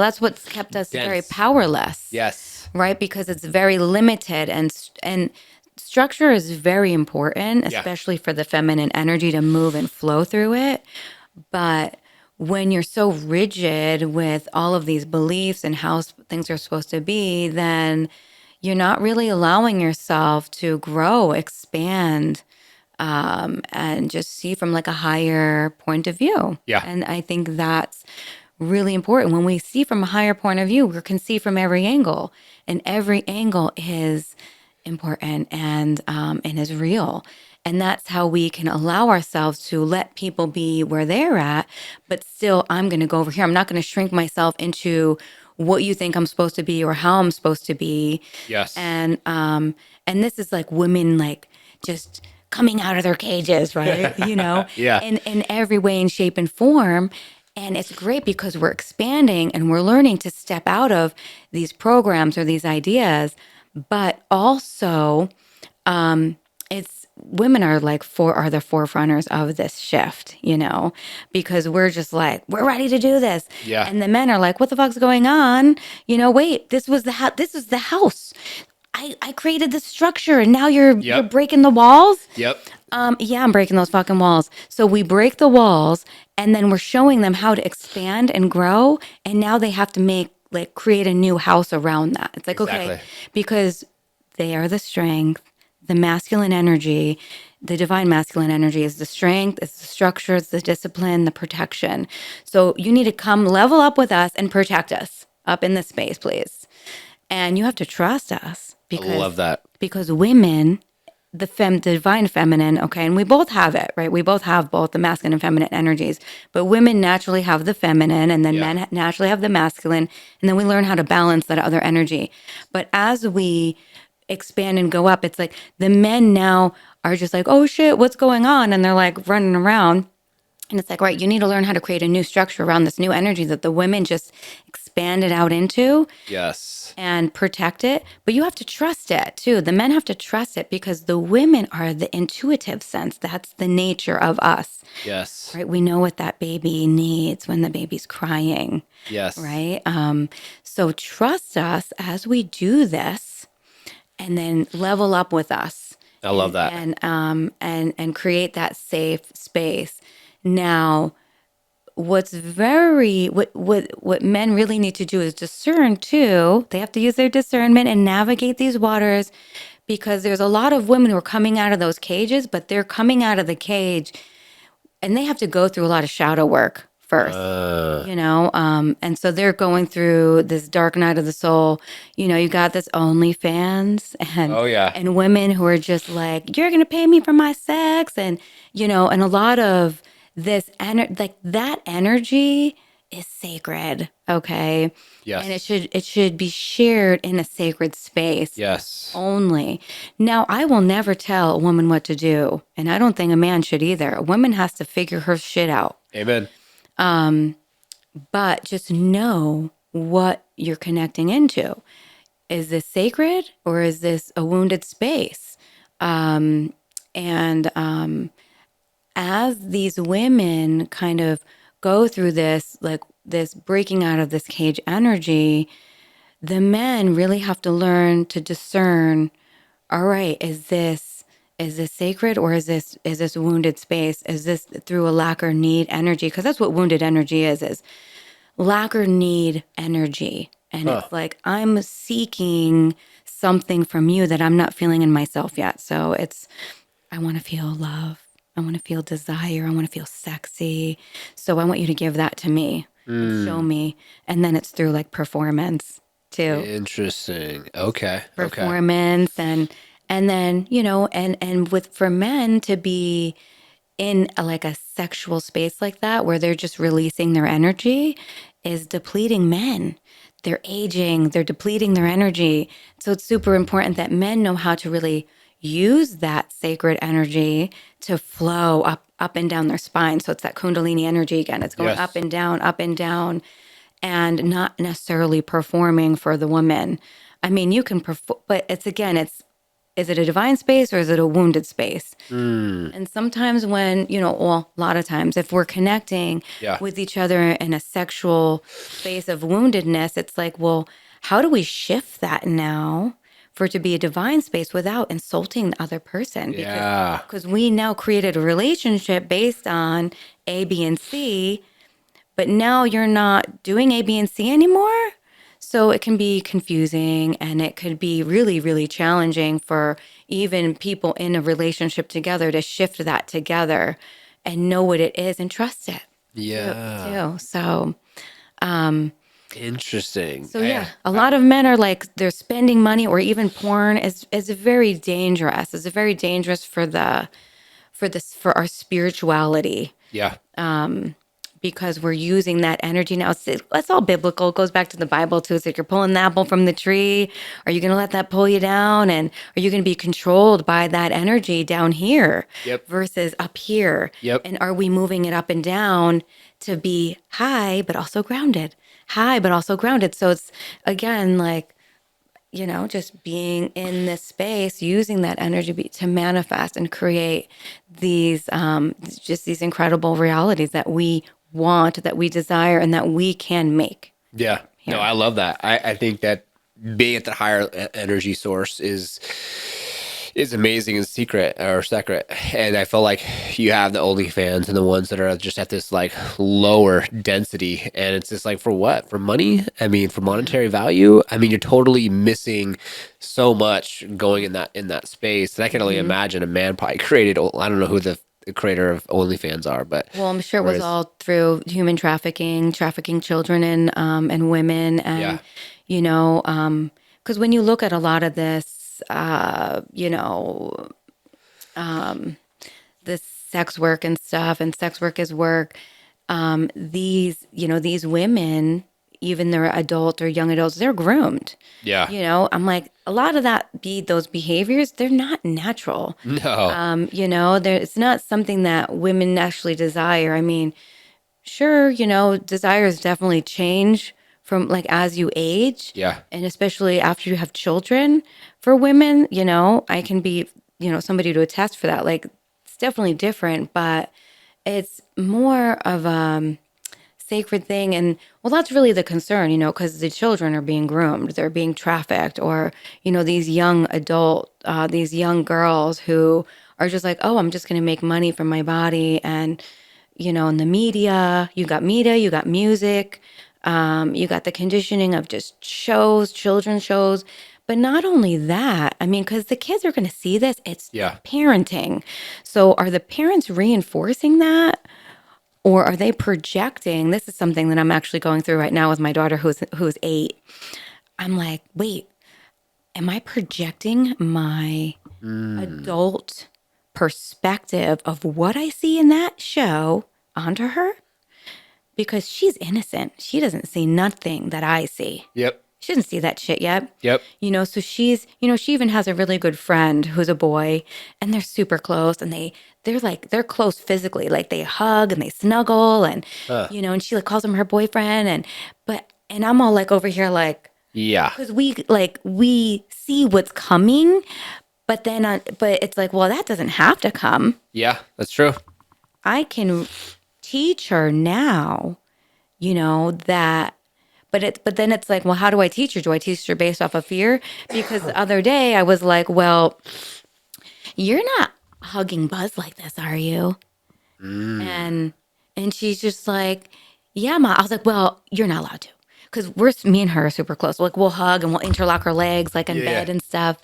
that's what's kept us very dense. powerless. Yes. Right, because it's very limited and structure is very important, Yeah. especially for the feminine energy to move and flow through it. But when you're so rigid with all of these beliefs and how things are supposed to be, then you're not really allowing yourself to grow, expand, and just see from like a higher point of view. Yeah. And I think that's really important. When we see from a higher point of view, we can see from every angle, and every angle is important and is real. And that's how we can allow ourselves to let people be where they're at, but still, I'm going to go over here. I'm not going to shrink myself into what you think I'm supposed to be or how I'm supposed to be. Yes. And this is like women like just coming out of their cages, right? Yeah. In every way and shape and form. And it's great because we're expanding and we're learning to step out of these programs or these ideas, but also it's women are like are the forefronters of this shift, because we're just like, we're ready to do this. Yeah. And the men are like, what the fuck's going on? Wait, this is the house. I created this structure and now you're breaking the walls. Yep. Yeah, I'm breaking those fucking walls. So we break the walls and then we're showing them how to expand and grow. And now they have to create a new house around that. It's like, Exactly. okay, because they are the strength, the masculine energy, the divine masculine energy is the strength, it's the structure, it's the discipline, the protection. So you need to come level up with us and protect us up in this space, please. And you have to trust us I love that. because women, the divine feminine, okay, and we both have it, right? We both have both the masculine and feminine energies, but women naturally have the feminine and then men naturally have the masculine, and then we learn how to balance that other energy. But as we expand and go up, it's like the men now are just like, oh shit, what's going on? And they're like running around. And it's like, right, you need to learn how to create a new structure around this new energy that the women just expanded out into. Yes. And protect it. But you have to trust it too. The men have to trust it because the women are the intuitive sense. That's the nature of us. Yes. Right? We know what that baby needs when the baby's crying. Yes. Right? So trust us as we do this and then level up with us. I love that. And create that safe space. Now, what men really need to do is discern too. They have to use their discernment and navigate these waters, because there's a lot of women who are coming out of those cages, but they're coming out of the cage and they have to go through a lot of shadow work first, and so they're going through this dark night of the soul. You got this OnlyFans and women who are just like, you're going to pay me for my sex. And a lot of this that energy is sacred. Okay. Yes. And it should be shared in a sacred space. Yes. Only. Now, I will never tell a woman what to do, and I don't think a man should either. A woman has to figure her shit out. Amen. But just know what you're connecting into. Is this sacred or is this a wounded space? As these women kind of go through this, like this breaking out of this cage energy, the men really have to learn to discern, all right, is this sacred or is this wounded space? Is this through a lack or need energy? Because that's what wounded energy is lack or need energy. And it's like, I'm seeking something from you that I'm not feeling in myself yet. So I want to feel love. I want to feel desire. I want to feel sexy. So I want you to give that to me and show me. And then it's through like performance too. Interesting. Okay. Performance and then, for men to be in a sexual space like that, where they're just releasing their energy, is depleting men. They're aging, they're depleting their energy. So it's super important that men know how to really use that sacred energy to flow up and down their spine. So it's that Kundalini energy again. It's going up and down, and not necessarily performing for the woman. I mean, you can perform, but is it a divine space or is it a wounded space? And sometimes when, a lot of times, if we're connecting with each other in a sexual space of woundedness, it's like, well, how do we shift that now for it to be a divine space without insulting the other person? Because we now created a relationship based on A, B, and C, but now you're not doing A, B, and C anymore. So it can be confusing, and it could be really, really challenging for even people in a relationship together to shift that together and know what it is and trust it Yeah. too. So, Interesting. yeah, a lot of men are like they're spending money, or even porn is very dangerous. It's very dangerous for for our spirituality, Yeah. because we're using that energy now. It's all biblical. It goes back to the Bible too. It's like you're pulling the apple from the tree. Are you going to let that pull you down? And are you going to be controlled by that energy down here Yep. versus up here? Yep. And are we moving it up and down to be high, but also grounded? High, but also grounded. So it's again like, just being in this space, using that energy to manifest and create these, just these incredible realities that we want, that we desire, and that we can make. Yeah. No, Here. I love that. I think that being at the higher energy source is amazing and secret or sacred. And I feel like you have the OnlyFans and the ones that are just at this like lower density. And it's just like, for what? For money? I mean, for monetary value? I mean, you're totally missing so much going in that space. And I can only imagine a man probably created, I don't know who the creator of OnlyFans are, but Well, I'm sure it was whereas, all through human trafficking children and women, yeah, and because when you look at a lot of this, this sex work and stuff, and sex work is work. These women, even they're adult or young adults, they're groomed. yeah, I'm like, a lot of those behaviors, they're not natural. no, It's not something that women actually desire. I mean, sure, desires definitely change from like as you age, yeah, and especially after you have children. For women, I can be, somebody to attest for that. Like, it's definitely different, but it's more of a sacred thing. And well, that's really the concern, because the children are being groomed, they're being trafficked, or these young girls who are just like, oh, I'm just going to make money from my body. And in the media, you got music, you got the conditioning of just children's shows. But not only that, I mean, because the kids are going to see this, it's yeah. parenting. So are the parents reinforcing that? Or are they projecting? This is something that I'm actually going through right now with my daughter who's 8. I'm like, wait, am I projecting my adult perspective of what I see in that show onto her? Because she's innocent. She doesn't see nothing that I see. Yep. She doesn't see that shit yet. Yep. So she even has a really good friend who's a boy, and they're super close, and they're close physically. Like, they hug and they snuggle, and and she like calls him her boyfriend, and I'm all like over here like, Yeah. because we see what's coming, but then but it's like, well, that doesn't have to come. Yeah. That's true. I can teach her now, that. But then it's like, well, how do I teach her? Do I teach her based off of fear? Because the other day I was like, well, you're not hugging Buzz like this, are you? And she's just like, yeah, Ma. I was like, well, you're not allowed to. Because me and her are super close. Like, we'll hug and we'll interlock our legs like in Yeah. bed and stuff.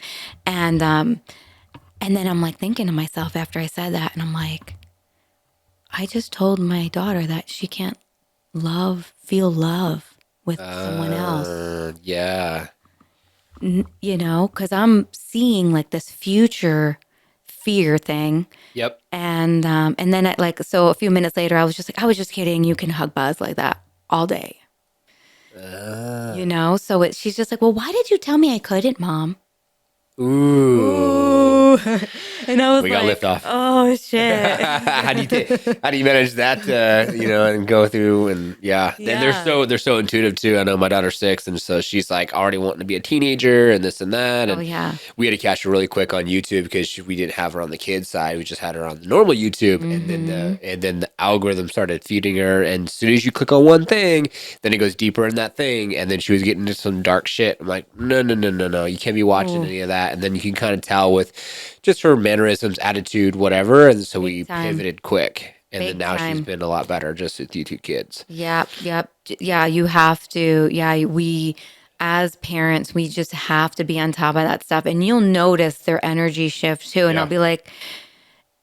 And then I'm like thinking to myself after I said that, and I'm like, I just told my daughter that she can't feel love with someone else. Yeah. Because I'm seeing like this future fear thing. Yep. And then so a few minutes later, I was just kidding. You can hug Buzz like that all day. So she's just like, well, why did you tell me I couldn't, Mom? Ooh. And I was We got like, liftoff. oh shit. how do you manage that? And go through and yeah. And they're so intuitive too. I know my daughter's 6, and so she's like already wanting to be a teenager and this and that. And we had to catch her really quick on YouTube because we didn't have her on the kids side. We just had her on the normal YouTube, and then the algorithm started feeding her. And as soon as you click on one thing, then it goes deeper in that thing. And then she was getting into some dark shit. I'm like, no, you can't be watching any of that. And then you can kind of tell with just her mannerisms, attitude, whatever. And so we pivoted quick. And then Big now she's time. been a lot better just with you two kids. Yep. Yeah, you have to. Yeah, we as parents, we just have to be on top of that stuff. And you'll notice their energy shift too. And I'll Yeah. be like,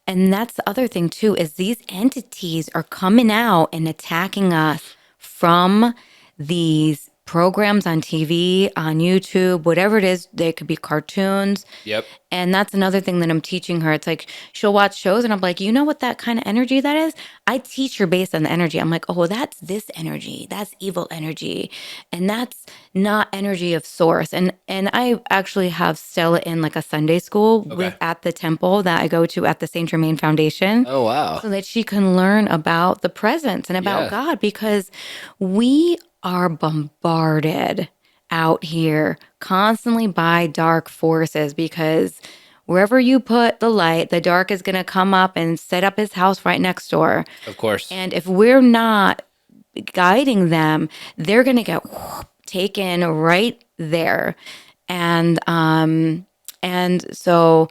and that's the other thing too, is these entities are coming out and attacking us from these programs on TV, on YouTube, whatever it is. They could be cartoons. Yep. And that's another thing that I'm teaching her. It's like she'll watch shows and I'm like, you know what that kind of energy that is? I teach her based on the energy. I'm like, oh, that's this energy. That's evil energy. And that's not energy of source. And I actually have Stella in like a Sunday school with Okay. at the temple that I go to at the St. Germain Foundation Oh, wow. so that she can learn about the presence and about Yeah. God, because we are bombarded out here constantly by dark forces, because wherever you put the light, the dark is going to come up and set up his house right next door. Of course. And if we're not guiding them, they're going to get taken right there. And so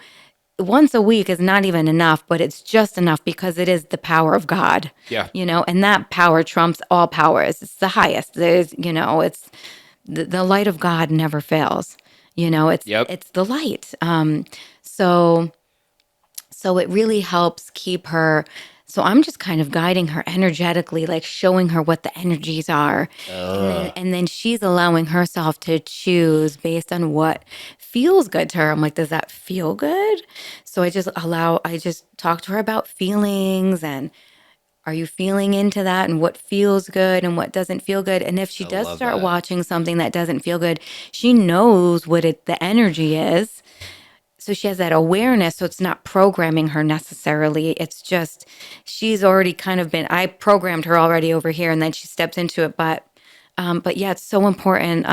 once a week is not even enough, but it's just enough because it is the power of God. Yeah. And that power trumps all powers. It's the highest. It's the light of God never fails. Yep. It's the light. So it really helps keep her. So I'm just kind of guiding her energetically, like showing her what the energies are. And then she's allowing herself to choose based on what feels good to her. I'm like, does that feel good? So I just talk to her about feelings and are you feeling into that and what feels good and what doesn't feel good? And if she does love start that. watching something that doesn't feel good, she knows what the energy is. So she has that awareness. So it's not programming her necessarily. It's just she's already kind of I programmed her already over here, and then she steps into it. But yeah, it's so important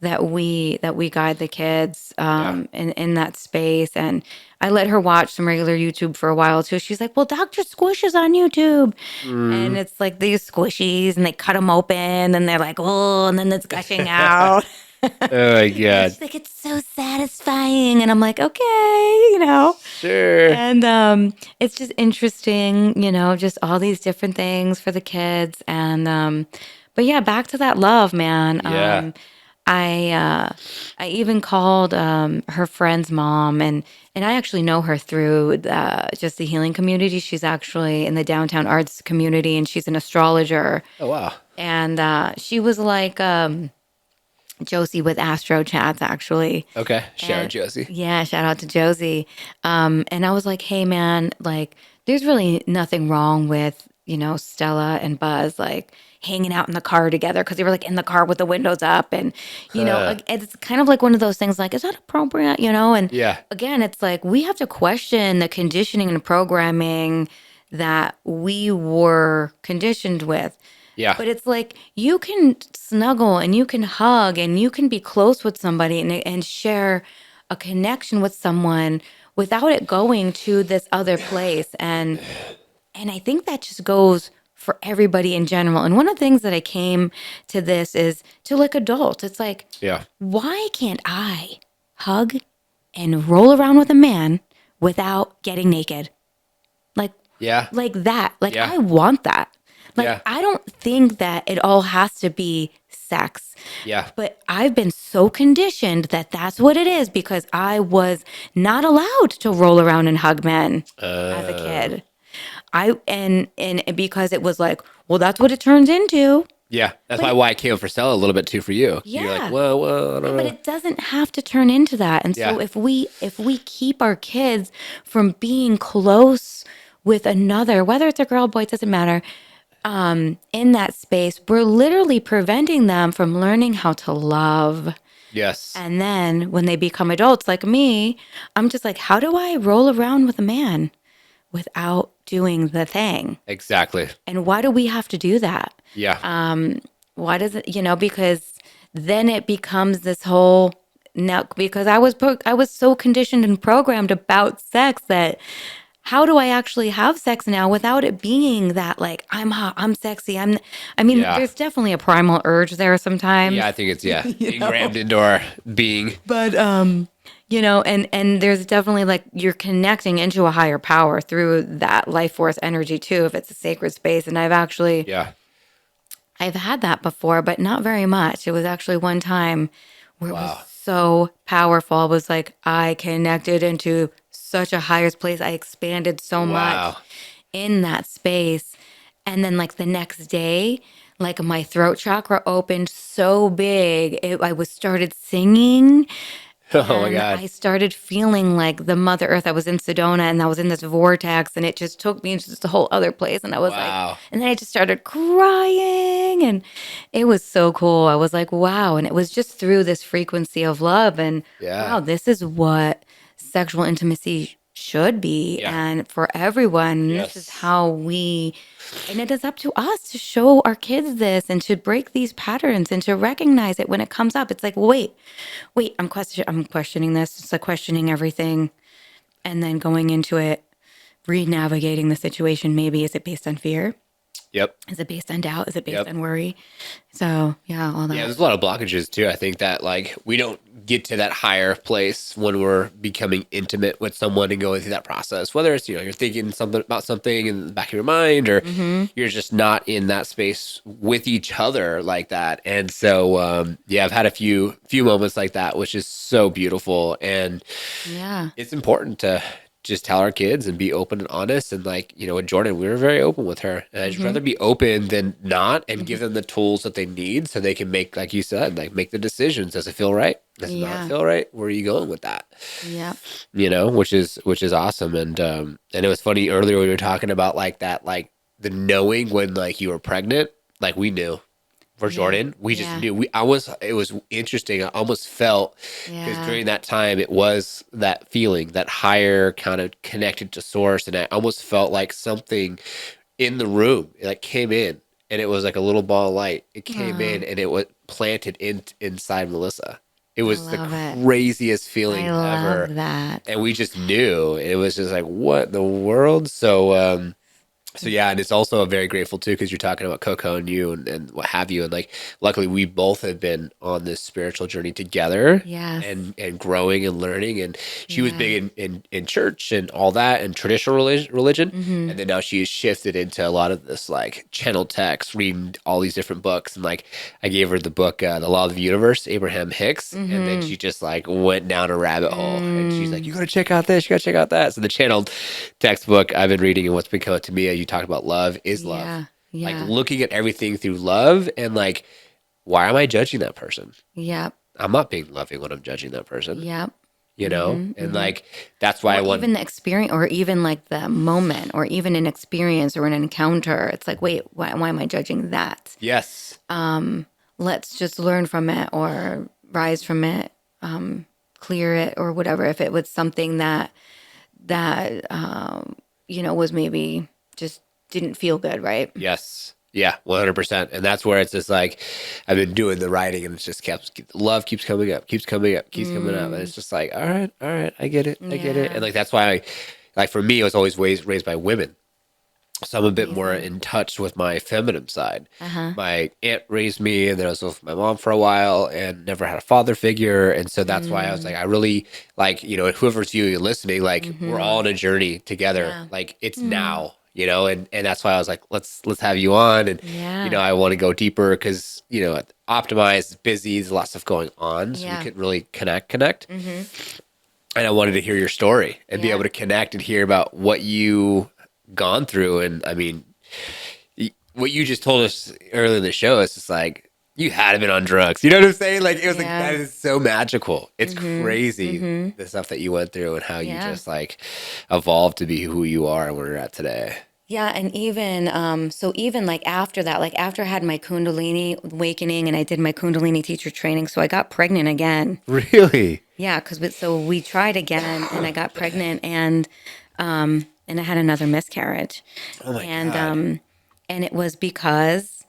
that we guide the kids in that space. And I let her watch some regular YouTube for a while too. She's like, "Well, Dr. Squish is on YouTube," and it's like these squishies, and they cut them open, and they're like, "Oh," and then it's gushing out. Oh my And God. she's like, it's so satisfying. And I'm like, okay, Sure. And it's just interesting, just all these different things for the kids. And but yeah, back to that love, man. Yeah. I even called her friend's mom, and I actually know her through just the healing community. She's actually in the downtown arts community, and she's an astrologer. Oh, wow. And she was like Josie with Astro Chats, actually. Okay. Shout out And- Josie. Yeah, shout out to Josie. And I was like, hey, man, like, there's really nothing wrong with, Stella and Buzz, like, hanging out in the car together, because they were like in the car with the windows up. And, like, it's kind of like one of those things like, is that appropriate? And Yeah. again, it's like we have to question the conditioning and programming that we were conditioned with. Yeah. But it's like you can snuggle and you can hug and you can be close with somebody and share a connection with someone without it going to this other place. And I think that just goes for everybody in general. And one of the things that I came to this is to like adults. It's like, Yeah. why can't I hug and roll around with a man without getting naked? Like Yeah. like that. Like Yeah. I want that. Like Yeah. I don't think that it all has to be sex. Yeah. But I've been so conditioned that that's what it is because I was not allowed to roll around and hug men as a kid. And because it was like, well, that's what it turns into. Yeah. That's why it came up for Stella a little bit too for you. Yeah. You're like, whoa, I don't But know. it doesn't have to turn into that. And so Yeah. if we keep our kids from being close with another, whether it's a girl, boy, it doesn't matter, in that space, we're literally preventing them from learning how to love. Yes. And then when they become adults like me, I'm just like, how do I roll around with a man without doing the thing? Exactly. And why do we have to do that? Yeah. Why does it, because then it becomes this whole now, because I was so conditioned and programmed about sex that how do I actually have sex now without it being that like I'm hot, I'm sexy, Yeah. there's definitely a primal urge there sometimes. Yeah, I think it's ingrained into our being. But and there's definitely like you're connecting into a higher power through that life force energy too, if it's a sacred space. And Yeah. I've had that before, but not very much. It was actually one time where it was Wow. so powerful. It was like I connected into such a higher place. I expanded so much Wow. in that space. And then like the next day, like my throat chakra opened so big. I was started singing Oh my and God. I started feeling like the Mother Earth. I was in Sedona and I was in this vortex and it just took me into just a whole other place. And I was like, Wow. and then I just started crying and it was so cool. I was like, wow. And it was just through this frequency of love. And Yeah. wow, this is what sexual intimacy should be. Yeah. And for everyone, and this is Yes. how and it is up to us to show our kids this and to break these patterns and to recognize it when it comes up. It's like, wait, I'm questioning this. It's like questioning everything and then going into it, re-navigating the situation. Maybe is it based on fear? Yep. Is it based on doubt? Is it based Yep. on worry? So yeah, all Yeah, that. there's a lot of blockages too. I think that like we don't get to that higher place when we're becoming intimate with someone and going through that process. Whether it's, you're thinking something about something in the back of your mind, or Mm-hmm. you're just not in that space with each other like that. And so yeah, I've had a few moments like that, which is so beautiful. And Yeah. it's important to just tell our kids and be open and honest. And like, with Jordan, we were very open with her. And I'd Mm-hmm. rather be open than not, and give Mm-hmm. them the tools that they need so they can make, like you said, like make the decisions. Does it feel right? Does it not Yeah. feel right? Where are you going with that? Yeah. Which is awesome. And it was funny earlier we were talking about like that, like the knowing when like you were pregnant, like we knew for Yeah. Jordan. We just Yeah. knew. It was interesting. I almost felt, because Yeah. during that time it was that feeling, that higher kind of connected to source, and I almost felt like something in the room, it like came in, and it was like a little ball of light. It came in Oh, and it was planted inside Melissa. It I was the love it. craziest I feeling ever. love that. And we just knew. It was just like, what in the world? So yeah, and it's also very grateful too, because you're talking about Coco and you and what have you, and like luckily we both have been on this spiritual journey together, Yes. and growing and learning. And she was Yeah. big in church and all that and traditional religion, Mm-hmm. and then now she has shifted into a lot of this like channel text, reading all these different books. And like I gave her the book The Law of the Universe, Abraham Hicks, and then Mm-hmm. she just like went down a rabbit hole, and she's like, Mm. you got to check out this, you got to check out that. So the channel textbook I've been reading, and what's become to me, you talked about love is love. Yeah. Like Yeah. looking at everything through love, and like, why am I judging that person? Yep. I'm not being loving when I'm judging that person, Yep. and Mm-hmm. like that's why I Or want. even the experience, or even like the moment, or even an experience or an encounter. It's like, wait, why am I judging that? Yes. Let's just learn from it or rise from it, clear it or whatever. If it was something that was maybe just didn't feel good, right? Yes. Yeah, 100%. And that's where it's just like I've been doing the writing, and it's just love keeps coming up, keeps coming up, keeps coming up. And it's just like, all right, I get it. I get it. And Yeah. like that's why like for me, I was always raised by women. So I'm a bit more Amazing. in touch with my feminine side. Uh-huh. My aunt raised me, and then I was with my mom for a while and never had a father figure. And so that's why I was like, Mm. I really like, whoever's you listening, like we're all Mm-hmm. on a journey together. Yeah. Like it's Mm. now, and that's why I was like, let's have you on. And, Yeah. I want to go deeper because, optimized, busy, there's a lot of stuff going on. So we Yeah. could really connect. Mm-hmm. And I wanted to hear your story and be Yeah. able to connect and hear about what you gone through. And I mean, what you just told us earlier in the show is just like you had been on drugs. You know what I'm saying? Like it was like that Yeah. is so magical. It's Mm-hmm. crazy Mm-hmm. the stuff that you went through and how you Yeah. just like evolved to be who you are and where you're at today. Yeah, and even like after that, like after I had my Kundalini awakening and I did my Kundalini teacher training, so I got pregnant again. Really? Yeah, so we tried again and I got pregnant and I had another miscarriage. Oh my And God. and it was because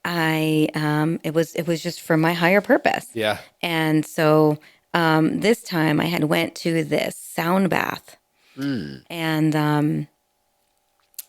it was just for my higher purpose. Yeah. And so this time I had went to this sound bath Mm. and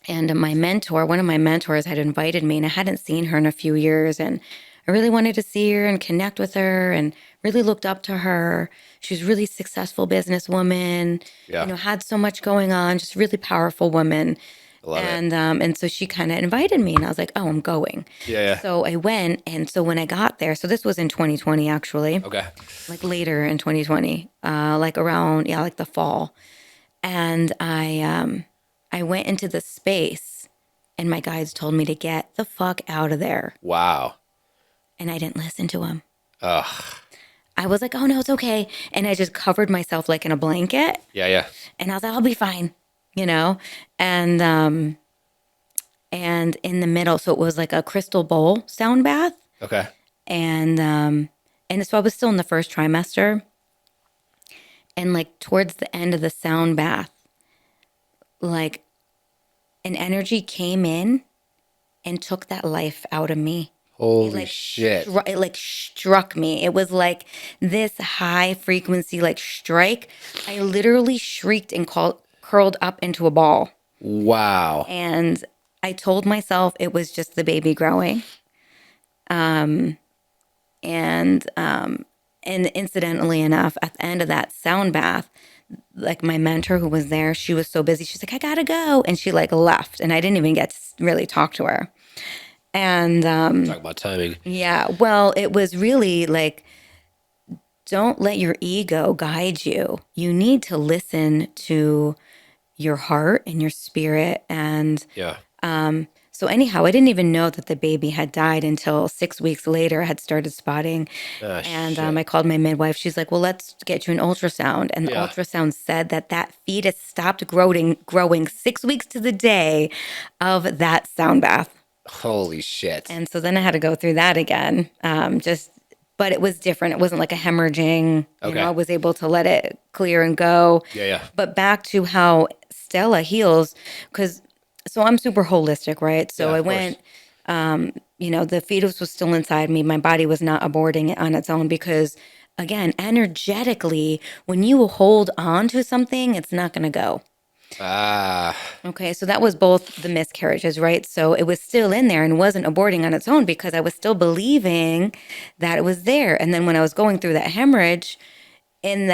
one of my mentors had invited me, and I hadn't seen her in a few years. And I really wanted to see her and connect with her and really looked up to her. She's a really successful businesswoman, Yeah. had so much going on, just really powerful woman. I love it. And so she kind of invited me and I was like, oh, I'm going. Yeah, yeah. So I went. And so when I got there, so this was in 2020, actually, Okay. like later in 2020, like around, like the fall. And I went into the space and my guides told me to get the fuck out of there. Wow. And I didn't listen to them. Ugh. I was like, oh no, it's okay. And I just covered myself like in a blanket. Yeah, yeah. And I was like, I'll be fine, And and in the middle, so it was like a crystal bowl sound bath. Okay. And so I was still in the first trimester. And like towards the end of the sound bath, like an energy came in and took that life out of me. Holy shit. It like struck me. It was like this high frequency like strike. I literally shrieked and curled up into a ball. Wow. And I told myself it was just the baby growing. And incidentally enough, at the end of that sound bath, like my mentor who was there, she was so busy. She's like, I gotta go. And she like left. And I didn't even get to really talk to her. And Talk about timing. yeah, well, it was really like, don't let your ego guide you. You need to listen to your heart and your spirit. And Yeah. so anyhow, I didn't even know that the baby had died until 6 weeks later. I had started spotting. And Shit. I called my midwife. She's like, well, let's get you an ultrasound. And the Yeah. ultrasound said that fetus stopped growing 6 weeks to the day of that sound bath. Holy shit. And so then I had to go through that again. But it was different. It wasn't like a hemorrhaging. Okay. I was able to let it clear and go. Yeah, yeah. But back to how Stella heals, so I'm super holistic, right? So Yeah, I of went, the fetus was still inside me. My body was not aborting it on its own because, again, energetically, when you hold on to something, it's not going to go. Ah. Okay, so that was both the miscarriages, right? So it was still in there and wasn't aborting on its own because I was still believing that it was there. And then when I was going through that hemorrhage, in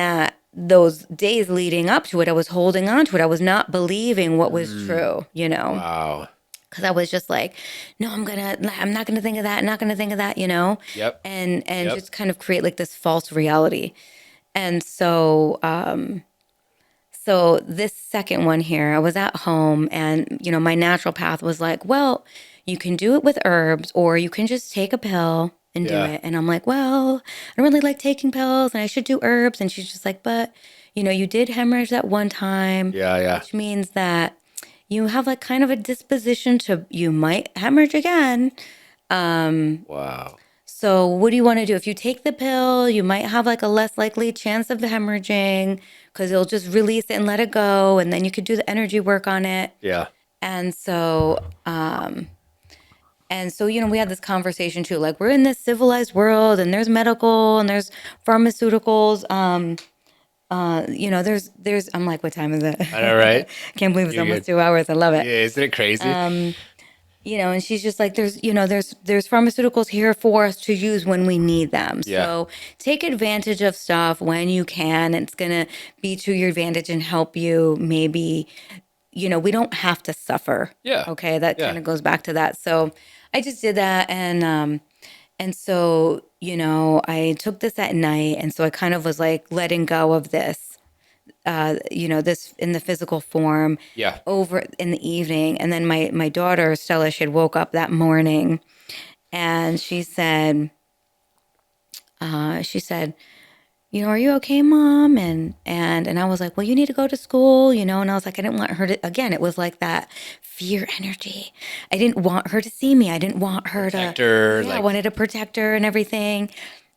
those days leading up to it, I was holding on to it. I was not believing what was true, Wow. because I was just like, no, I'm not gonna think of that, not gonna think of that, Yep. and Yep. just kind of create like this false reality. And so so this second one here, I was at home and, my natural path was like, well, you can do it with herbs or you can just take a pill and do Yeah. it. And I'm like, well, I don't really like taking pills and I should do herbs. And she's just like, but, you did hemorrhage that one time, Yeah, yeah. which means that you have like kind of a disposition to, you might hemorrhage again. Wow. So what do you want to do? If you take the pill, you might have like a less likely chance of hemorrhaging because it'll just release it and let it go. And then you could do the energy work on it. Yeah. And so, we had this conversation too, like we're in this civilized world and there's medical and there's pharmaceuticals. I'm like, what time is it? I know, right? Can't believe it's You're almost good. 2 hours. I love it. Yeah, isn't it crazy? And she's just like, there's pharmaceuticals here for us to use when we need them. Yeah. So take advantage of stuff when you can. It's going to be to your advantage and help you maybe, we don't have to suffer. Yeah. Okay. That Yeah. kind of goes back to that. So I just did that. And so, I took this at night. And so I kind of was like letting go of this. This in the physical form Yeah. over in the evening. And then my daughter, Stella, she had woke up that morning and she said, are you okay, Mom? And I was like, well, you need to go to school, and I was like, I didn't want her to, again, it was like that fear energy. I didn't want her to see me. I didn't want her Protect her, I like- wanted to protect her and everything.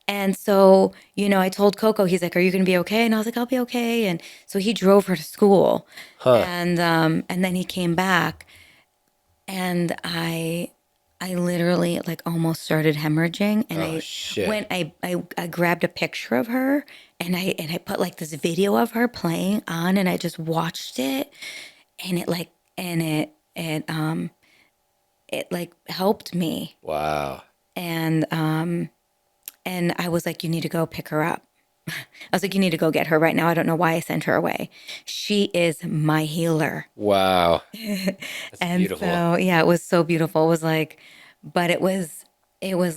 And so, I told Coco, he's like, are you going to be okay? And I was like, I'll be okay. And so he drove her to school. Huh. And then he came back and I literally like almost started hemorrhaging. And Shit. I grabbed a picture of her and I put like this video of her playing on and I just watched it and it like helped me. Wow. And I was like, you need to go pick her up. I was like, you need to go get her right now. I don't know why I sent her away. She is my healer. Wow. That's And beautiful. so, yeah, it was so beautiful. It was like, but it was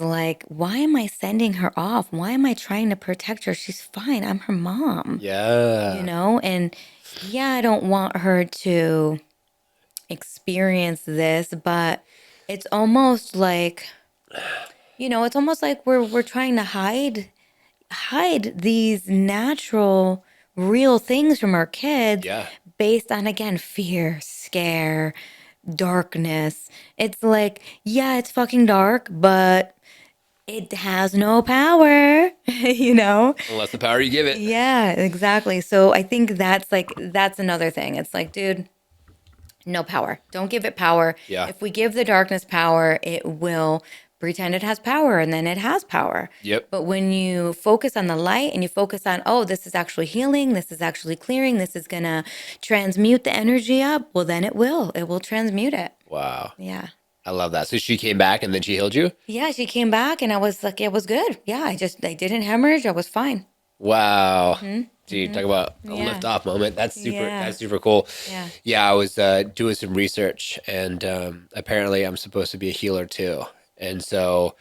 like, why am I sending her off? Why am I trying to protect her? She's fine. I'm her mom, Yeah. And yeah, I don't want her to experience this, but it's almost like, it's almost like we're trying to hide these natural, real things from our kids Yeah. based on, again, fear, scare, darkness. It's like, yeah, it's fucking dark, but it has no power, Unless the power you give it. Yeah, exactly. So I think that's another thing. It's like, dude, no power. Don't give it power. Yeah. If we give the darkness power, it will pretend it has power, and then it has power. Yep. But when you focus on the light and you focus on, oh, this is actually healing, this is actually clearing, this is going to transmute the energy up, well, then it will. It will transmute it. Wow. Yeah. I love that. So she came back and then she healed you? Yeah, she came back and I was like, it was good. Yeah, I didn't hemorrhage. I was fine. Wow. Dude, talk about a Yeah. lift-off moment. That's super. Yeah. That's super cool. Yeah. Yeah, I was doing some research, and apparently, I'm supposed to be a healer too. And so,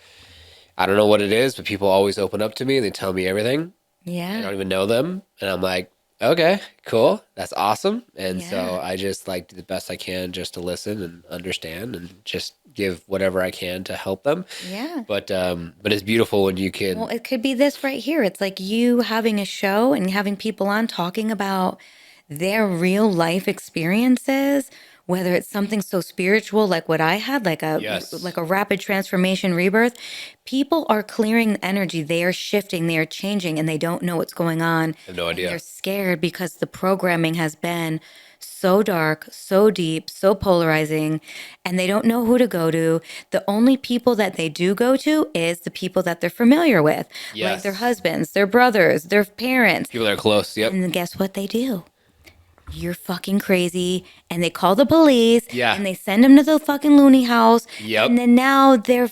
I don't know what it is, but people always open up to me and they tell me everything. I Yeah. don't even know them, and I'm like, okay, cool, that's awesome. And so Yeah. I just like do the best I can just to listen and understand, and just give whatever I can to help them. Yeah. But it's beautiful when you can. Well, it could be this right here. It's like you having a show and having people on talking about their real life experiences, whether it's something so spiritual like what I had, Yes. like a rapid transformation rebirth. People are clearing energy. They are shifting, they are changing, and they don't know what's going on. I have no And idea. they're scared because the programming has been so dark, so deep, so polarizing, and they don't know who to go to. The only people that they do go to is the people that they're familiar with, like their Yes. husbands, their brothers, their parents. People that are close. Yep. And guess what they do? You're fucking crazy. And they call the police. Yeah. And they send them to the fucking loony house. Yep. And then now they're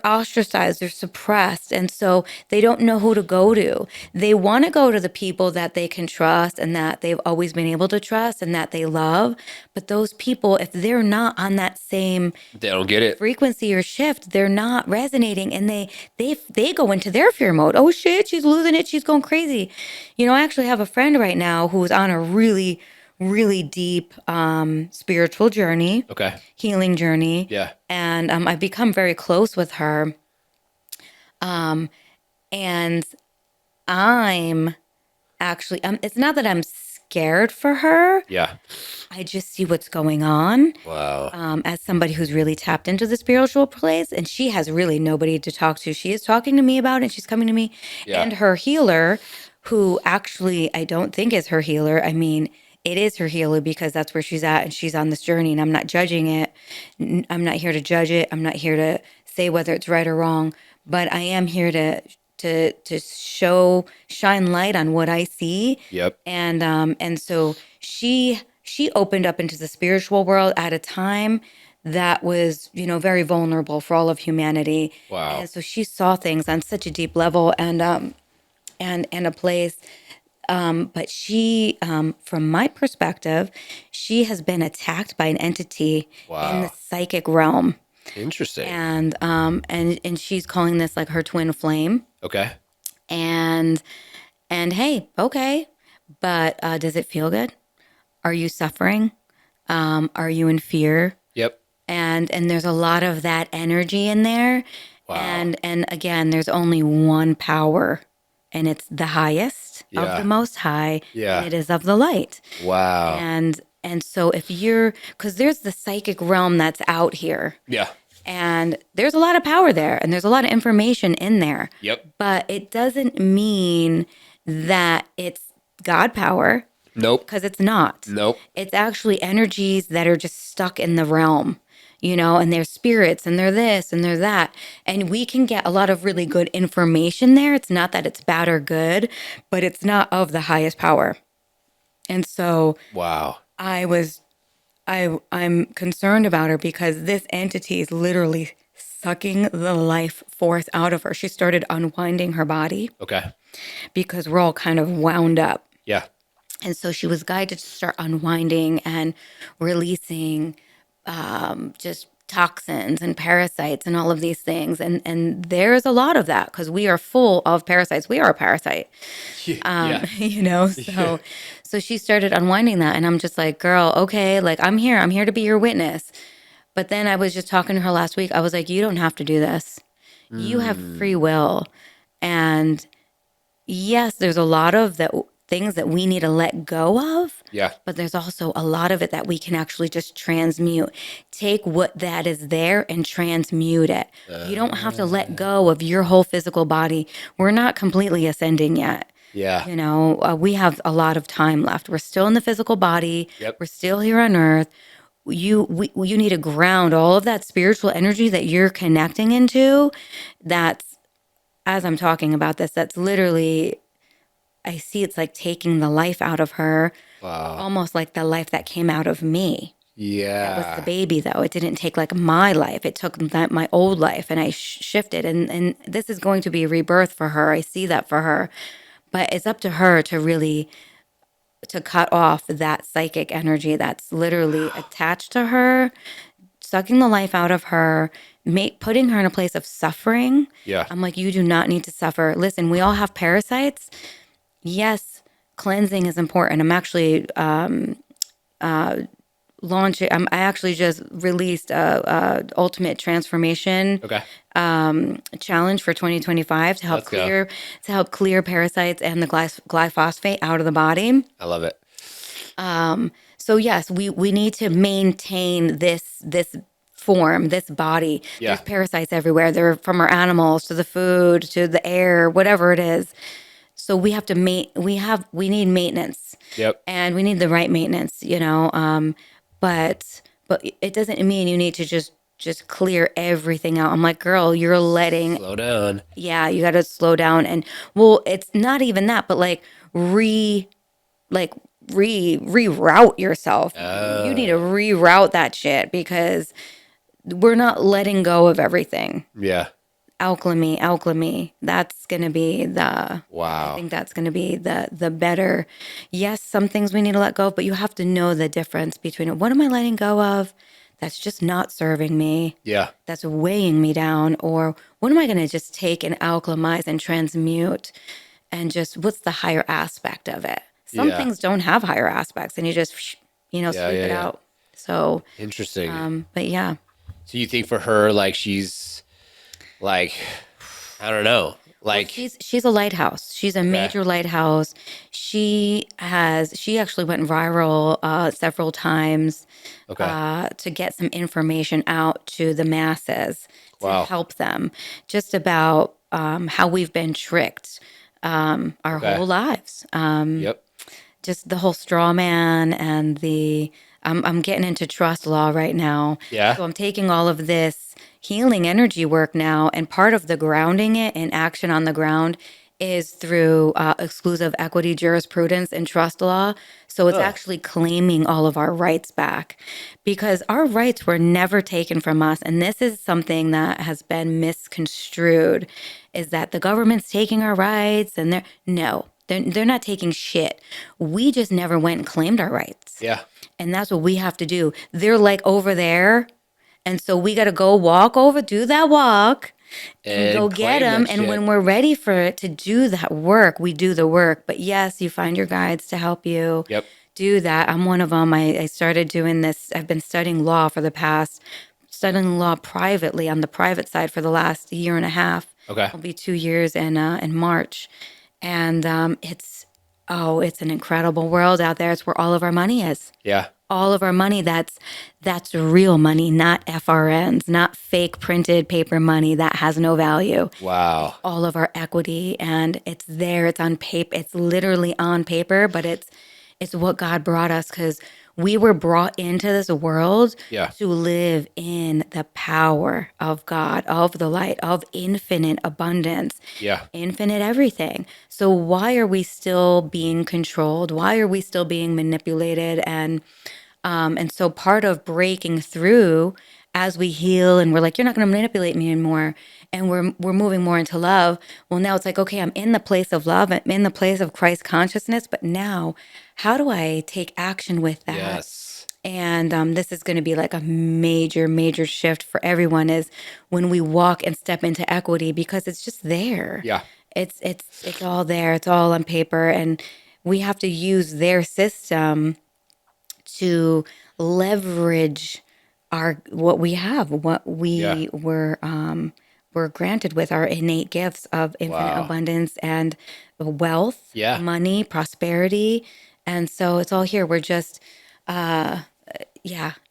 ostracized, they're suppressed, and so they don't know who to go to. They want to go to the people that they can trust and that they've always been able to trust and that they love. But those people, if they're not on that same They don't get it. frequency or shift, they're not resonating, and they go into their fear mode. Oh shit, she's losing it, she's going crazy. I actually have a friend right now who's on a really, really deep spiritual journey, Okay. healing journey. Yeah. And I've become very close with her. And I'm actually, it's not that I'm scared for her. Yeah. I just see what's going on. Wow. As somebody who's really tapped into the spiritual place, and she has really nobody to talk to. She is talking to me about it. She's coming to me. Yeah. And her healer, who actually I don't think is her healer. I mean, it is her healer because that's where she's at and she's on this journey, and I'm not judging it. I'm not here to judge it. I'm not here to say whether it's right or wrong, but I am here to shine light on what I see. Yep. And so she opened up into the spiritual world at a time that was, very vulnerable for all of humanity. Wow. And so she saw things on such a deep level and a place. But she, from my perspective, she has been attacked by an entity in the Wow. psychic realm. Interesting. And she's calling this like her twin flame. Okay. And hey, okay, but does it feel good? Are you suffering? Are you in fear? Yep. And there's a lot of that energy in there. Wow. And again, there's only one power, and it's the highest of Yeah. the Most High, Yeah. and it is of the light. Wow. And so because there's the psychic realm that's out here, Yeah. and there's a lot of power there, and there's a lot of information in there. Yep. But it doesn't mean that it's God power, Nope. because it's not. Nope. It's actually energies that are just stuck in the realm, and they're spirits and they're this and they're that. And we can get a lot of really good information there. It's not that it's bad or good, but it's not of the highest power. And so Wow. I'm concerned about her because this entity is literally sucking the life force out of her. She started unwinding her body Okay. because we're all kind of wound up. Yeah. And so she was guided to start unwinding and releasing just toxins and parasites and all of these things. And there's a lot of that because we are full of parasites. We are a parasite, Yeah. you know? Yeah. So she started unwinding that. And I'm just like, girl, okay, like I'm here to be your witness. But then I was just talking to her last week. I was like, you don't have to do this. You have free Mm. will. And yes, there's a lot of things that we need to let go of, Yeah. but there's also a lot of it that we can actually just transmute. Take what that is there and transmute it. You don't have to let go of your whole physical body. We're not completely ascending yet. Yeah. You know, we have a lot of time left. We're still in the physical body. Yep. We're still here on earth. You need to ground all of that spiritual energy that you're connecting into. That's, as I'm talking about this, that's literally, I see it's like taking the life out of her, Wow. almost like the life that came out of me. That was the Yeah. baby, though. It didn't take like my life. It took my old life, and I shifted. And this is going to be a rebirth for her. I see that for her, but it's up to her to really to cut off that psychic energy that's literally attached to her, sucking the life out of her, putting her in a place of suffering. Yeah. I'm like, you do not need to suffer. Listen, we all have parasites. Yes, cleansing is important. I'm actually launching. I actually just released a ultimate transformation Okay. challenge for 2025 to help Let's go. clear parasites and the glyphosate out of the body. I love it. So yes, we need to maintain this form, this body. Yeah. There's parasites everywhere. They're from our animals to the food to the air, whatever it is. So we have to we need maintenance, Yep. and we need the right maintenance, you know. But it doesn't mean you need to just clear everything out. I'm like, girl, you're letting, Slow down. yeah, you got to slow down. And well, it's not even that, but like reroute yourself. You need to reroute that shit because we're not letting go of everything. Yeah. Alchemy. That's going to be I Wow. think that's going to be the better. Yes, some things we need to let go of, but you have to know the difference between what am I letting go of that's just not serving me, Yeah. that's weighing me down, or what am I going to just take and alchemize and transmute, and just what's the higher aspect of it. Some Yeah. things don't have higher aspects, and you just Yeah, sweep yeah, it yeah. out. So Interesting. but yeah. So you think for her, like she's like, I don't know, like She's a lighthouse. She's a major lighthouse. She actually went viral several times okay. to get some information out to the masses to Wow. help them just about how we've been tricked our Okay. whole lives. Yep. Just the whole straw man and I'm getting into trust law right now. Yeah. So I'm taking all of this healing energy work now, and part of the grounding it in action on the ground is through exclusive equity jurisprudence and trust law. So it's Huh. actually claiming all of our rights back because our rights were never taken from us. And this is something that has been misconstrued, is that the government's taking our rights, and they're not taking shit. We just never went and claimed our rights. Yeah. And that's what we have to do. They're like over there. And so we got to go do that walk and go get claim them. that And shit. when we're ready for it to do that work, we do the work. But yes, you find your guides to help you Yep. do that. I'm one of them. I started doing this. I've been studying law privately on the private side for the last year and a half. Okay. It'll be 2 years in March. And it's an incredible world out there. It's where all of our money is. Yeah. All of our money, that's real money, not FRNs, not fake printed paper money that has no value. Wow. All of our equity, and it's there, it's on paper, it's literally on paper, but it's what God brought us, because we were brought into this world Yeah. to live in the power of God, of the light, of infinite abundance, Yeah. infinite everything. So why are we still being controlled? Why are we still being manipulated? And so part of breaking through as we heal and we're like, you're not going to manipulate me anymore, and we're moving more into love. Well, now it's like, okay, I'm in the place of love, I'm in the place of Christ consciousness, but now how do I take action with that? Yes. And this is going to be like a major, major shift for everyone, is when we walk and step into equity, because it's just there. Yeah. It's all there. It's all on paper, and we have to use their system to leverage what we have, what we were granted with our innate gifts of infinite Wow. abundance and wealth, Yeah. money, prosperity, and so it's all here. We're just,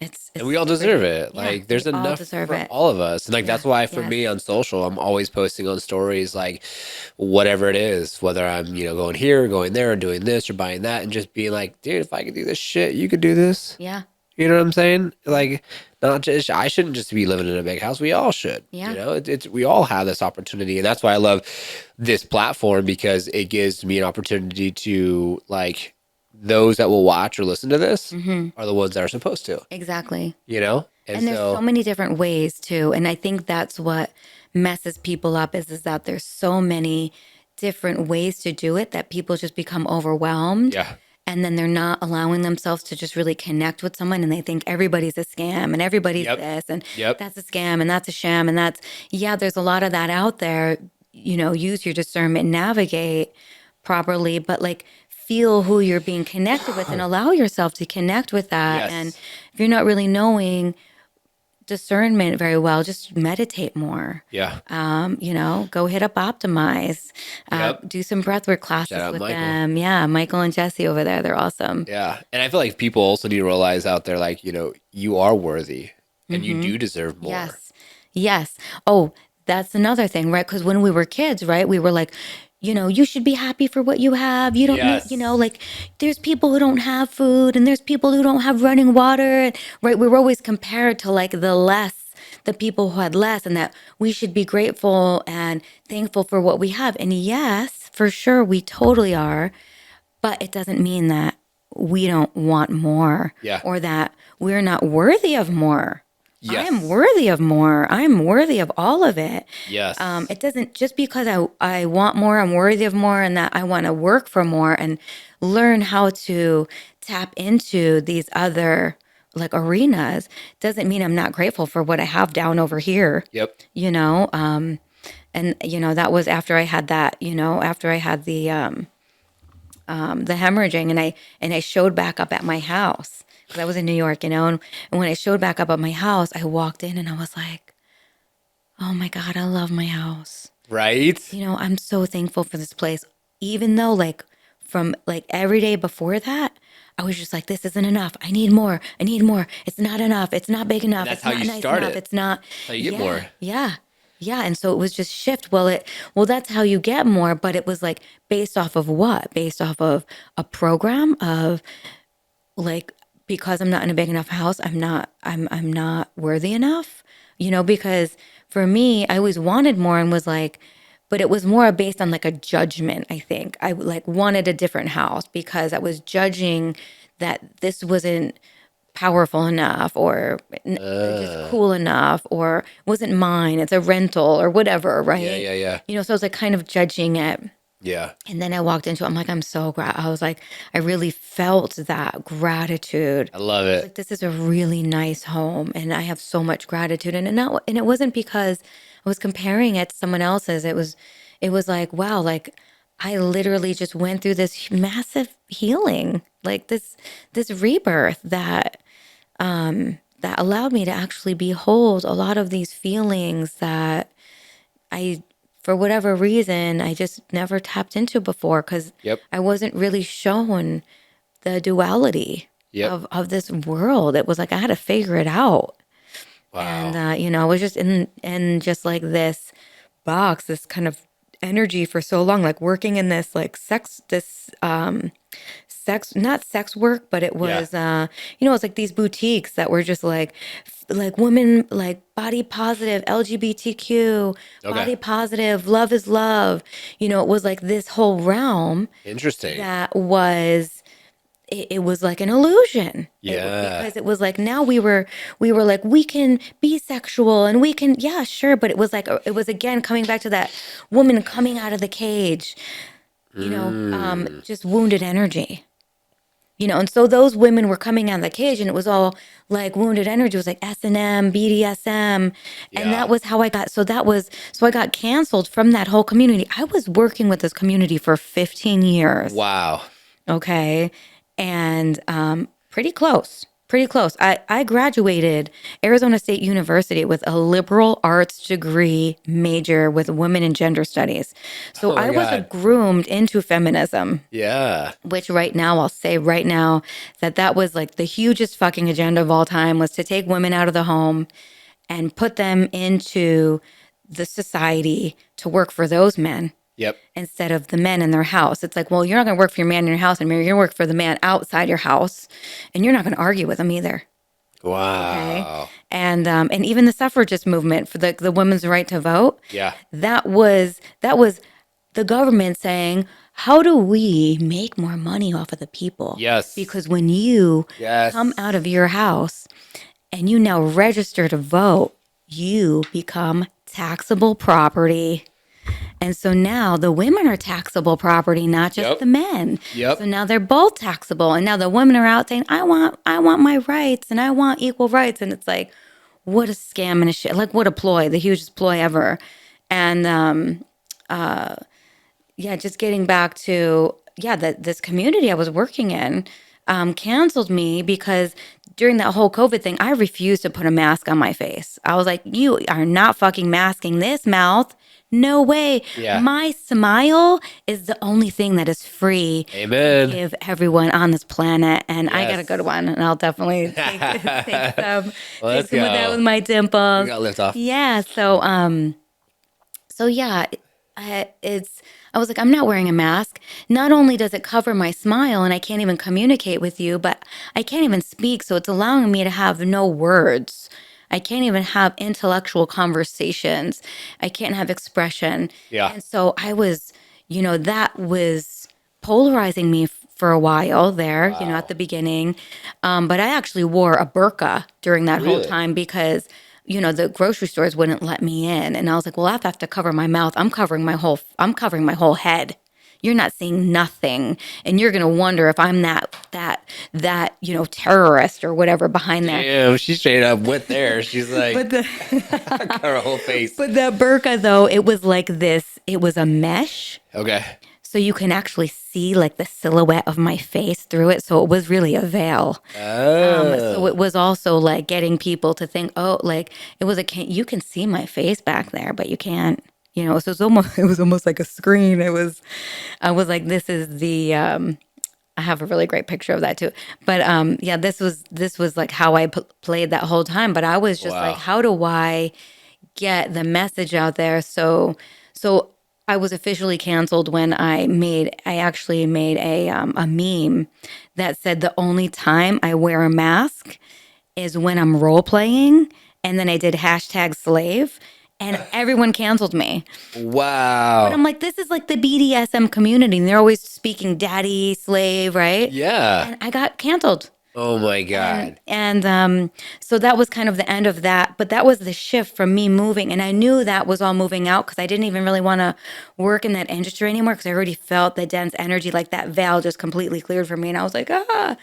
it's And we all deserve it. Yeah, Like there's we all enough deserve for it. all of us. And like that's why for Yes. me on social, I'm always posting on stories like whatever it is, whether I'm, going here, going there, or doing this or buying that, and just being like, dude, if I could do this shit, you could do this. Yeah. You know what I'm saying? Like, not just I shouldn't just be living in a big house. We all should. Yeah. It's we all have this opportunity, and that's why I love this platform, because it gives me an opportunity to like those that will watch or listen to this are the ones that are supposed to. Exactly. And And there's so many different ways too. And I think that's what messes people up is that there's so many different ways to do it that people just become overwhelmed. Yeah. And then they're not allowing themselves to just really connect with someone, and they think everybody's a scam and everybody's this and that's a scam and that's a sham and there's a lot of that out there. Use your discernment, navigate properly, but like feel who you're being connected with and allow yourself to connect with that. Yes. And if you're not really knowing discernment very well, just meditate more. Yeah. Go hit up Optimize, do some breathwork classes Shout out with Michael. them. Yeah, Michael and Jesse over there, they're awesome. Yeah. And I feel like people also need to realize out there, like, you are worthy and you do deserve more. Yes. Oh, that's another thing, right? Because when we were kids, right, we were like, you should be happy for what you have. You don't need, like there's people who don't have food and there's people who don't have running water, right? We were always compared to like the people who had less, and that we should be grateful and thankful for what we have. And yes, for sure, we totally are. But it doesn't mean that we don't want more or that we're not worthy of more. Yes. I am worthy of more. I'm worthy of all of it. Yes. It doesn't, just because I want more, I'm worthy of more, and that I want to work for more and learn how to tap into these other like arenas, doesn't mean I'm not grateful for what I have down over here. Yep. And that was after I had that, after I had the hemorrhaging, and I showed back up at my house because I was in New York, and when I showed back up at my house, I walked in and I was like, oh my God, I love my house. Right. I'm so thankful for this place, even though like from like every day before that, I was just like, this isn't enough. I need more. I need more. It's not enough. It's not big enough. And that's it's how not you nice start enough. it. It's not. That's how you get more. Yeah. Yeah. And so it was just shift. Well, that's how you get more, but it was like based off of what? Based off of a program of like, because I'm not in a big enough house, I'm not worthy enough, because for me, I always wanted more and was like, but it was more based on like a judgment. I think I like wanted a different house because I was judging that this wasn't powerful enough or just cool enough or wasn't mine. It's a rental or whatever, right? Yeah. So I was like kind of judging it. Yeah. And then I walked into it. I'm like, I'm so I was like, I really felt that gratitude. I love I was it. like, this is a really nice home, and I have so much gratitude. And it wasn't because I was comparing it to someone else's. It was like, wow, like I literally just went through this massive healing, like this rebirth that allowed me to actually behold a lot of these feelings that for whatever reason, I just never tapped into before because I wasn't really shown the duality of this world. It was like I had to figure it out. Wow. And, I was just in just like this box, this kind of energy for so long, like working in this like sex, not sex work, but it was, it's like these boutiques that were just like women, like body positive, LGBTQ, body positive, love is love. It was like this whole realm. Interesting. That was it was like an illusion. Yeah. Because it was like now we were like we can be sexual and we can, yeah, sure, but it was like it was again coming back to that woman coming out of the cage, just wounded energy. And so those women were coming out of the cage, and it was all like wounded energy. It was like S&M, BDSM, and Yeah. that was how I got. So I got canceled from that whole community. I was working with this community for 15 years. Wow. Okay. And pretty close. Pretty close. I graduated Arizona State University with a liberal arts degree major with women and gender studies. So Oh my I was God. groomed into feminism, Yeah. which right now, I'll say right now that was like the hugest fucking agenda of all time, was to take women out of the home and put them into the society to work for those men Yep. instead of the men in their house. It's like, well, you're not going to work for your man in your house, and you're going to work for the man outside your house, and you're not going to argue with him either. Okay, Wow. and even the suffragist movement for the women's right to vote. Yeah. That was the government saying, how do we make more money off of the people? Yes. Because when you Yes. come out of your house and you now register to vote, you become taxable property. And so now the women are taxable property, not just Yep. the men. Yep. So now they're both taxable. And now the women are out saying, I want my rights and I want equal rights. And it's like, what a scam and a shit. Like, what a ploy, the hugest ploy ever. And just getting back to, this community I was working in canceled me because during that whole COVID thing, I refused to put a mask on my face. I was like, you are not fucking masking this mouth. No way. Yeah. My smile is the only thing that is free Amen. to give everyone on this planet. And I got to Yes. go to one, and I'll definitely take some, Let's take some of that go. with my dimples. We got Liftoff. Yeah. So yeah, I was like, I'm not wearing a mask. Not only does it cover my smile and I can't even communicate with you, but I can't even speak. So it's allowing me to have no words. I can't even have intellectual conversations. I can't have expression. Yeah. And so I was, that was polarizing me for a while there, Wow. at the beginning. But I actually wore a burqa during that whole Really? time because the grocery stores wouldn't let me in. And I was like, well, I have to cover my mouth. I'm covering my whole head. You're not seeing nothing. And you're going to wonder if I'm that terrorist or whatever behind there. Damn, she straight up went there. She's like, But the got her whole face. but the burqa though, it was like this, it was a mesh. Okay. So you can actually see like the silhouette of my face through it. So it was really a veil. So it was also like getting people to think, oh, like it was you can see my face back there, but you can't, so it was almost like a screen. I was like, this is the, I have a really great picture of that too. But this was like how I played that whole time. But I was just Wow. like, how do I get the message out there? So I was officially canceled when I actually made a meme that said the only time I wear a mask is when I'm role playing, and then I did #slave, and everyone canceled me. Wow. But I'm like, this is like the BDSM community, and they're always speaking daddy, slave, right? Yeah. And I got canceled. Oh my God. And so that was kind of the end of that. But that was the shift from me moving. And I knew that was all moving out because I didn't even really want to work in that industry anymore because I already felt the dense energy, like that veil just completely cleared for me. And I was like, ah.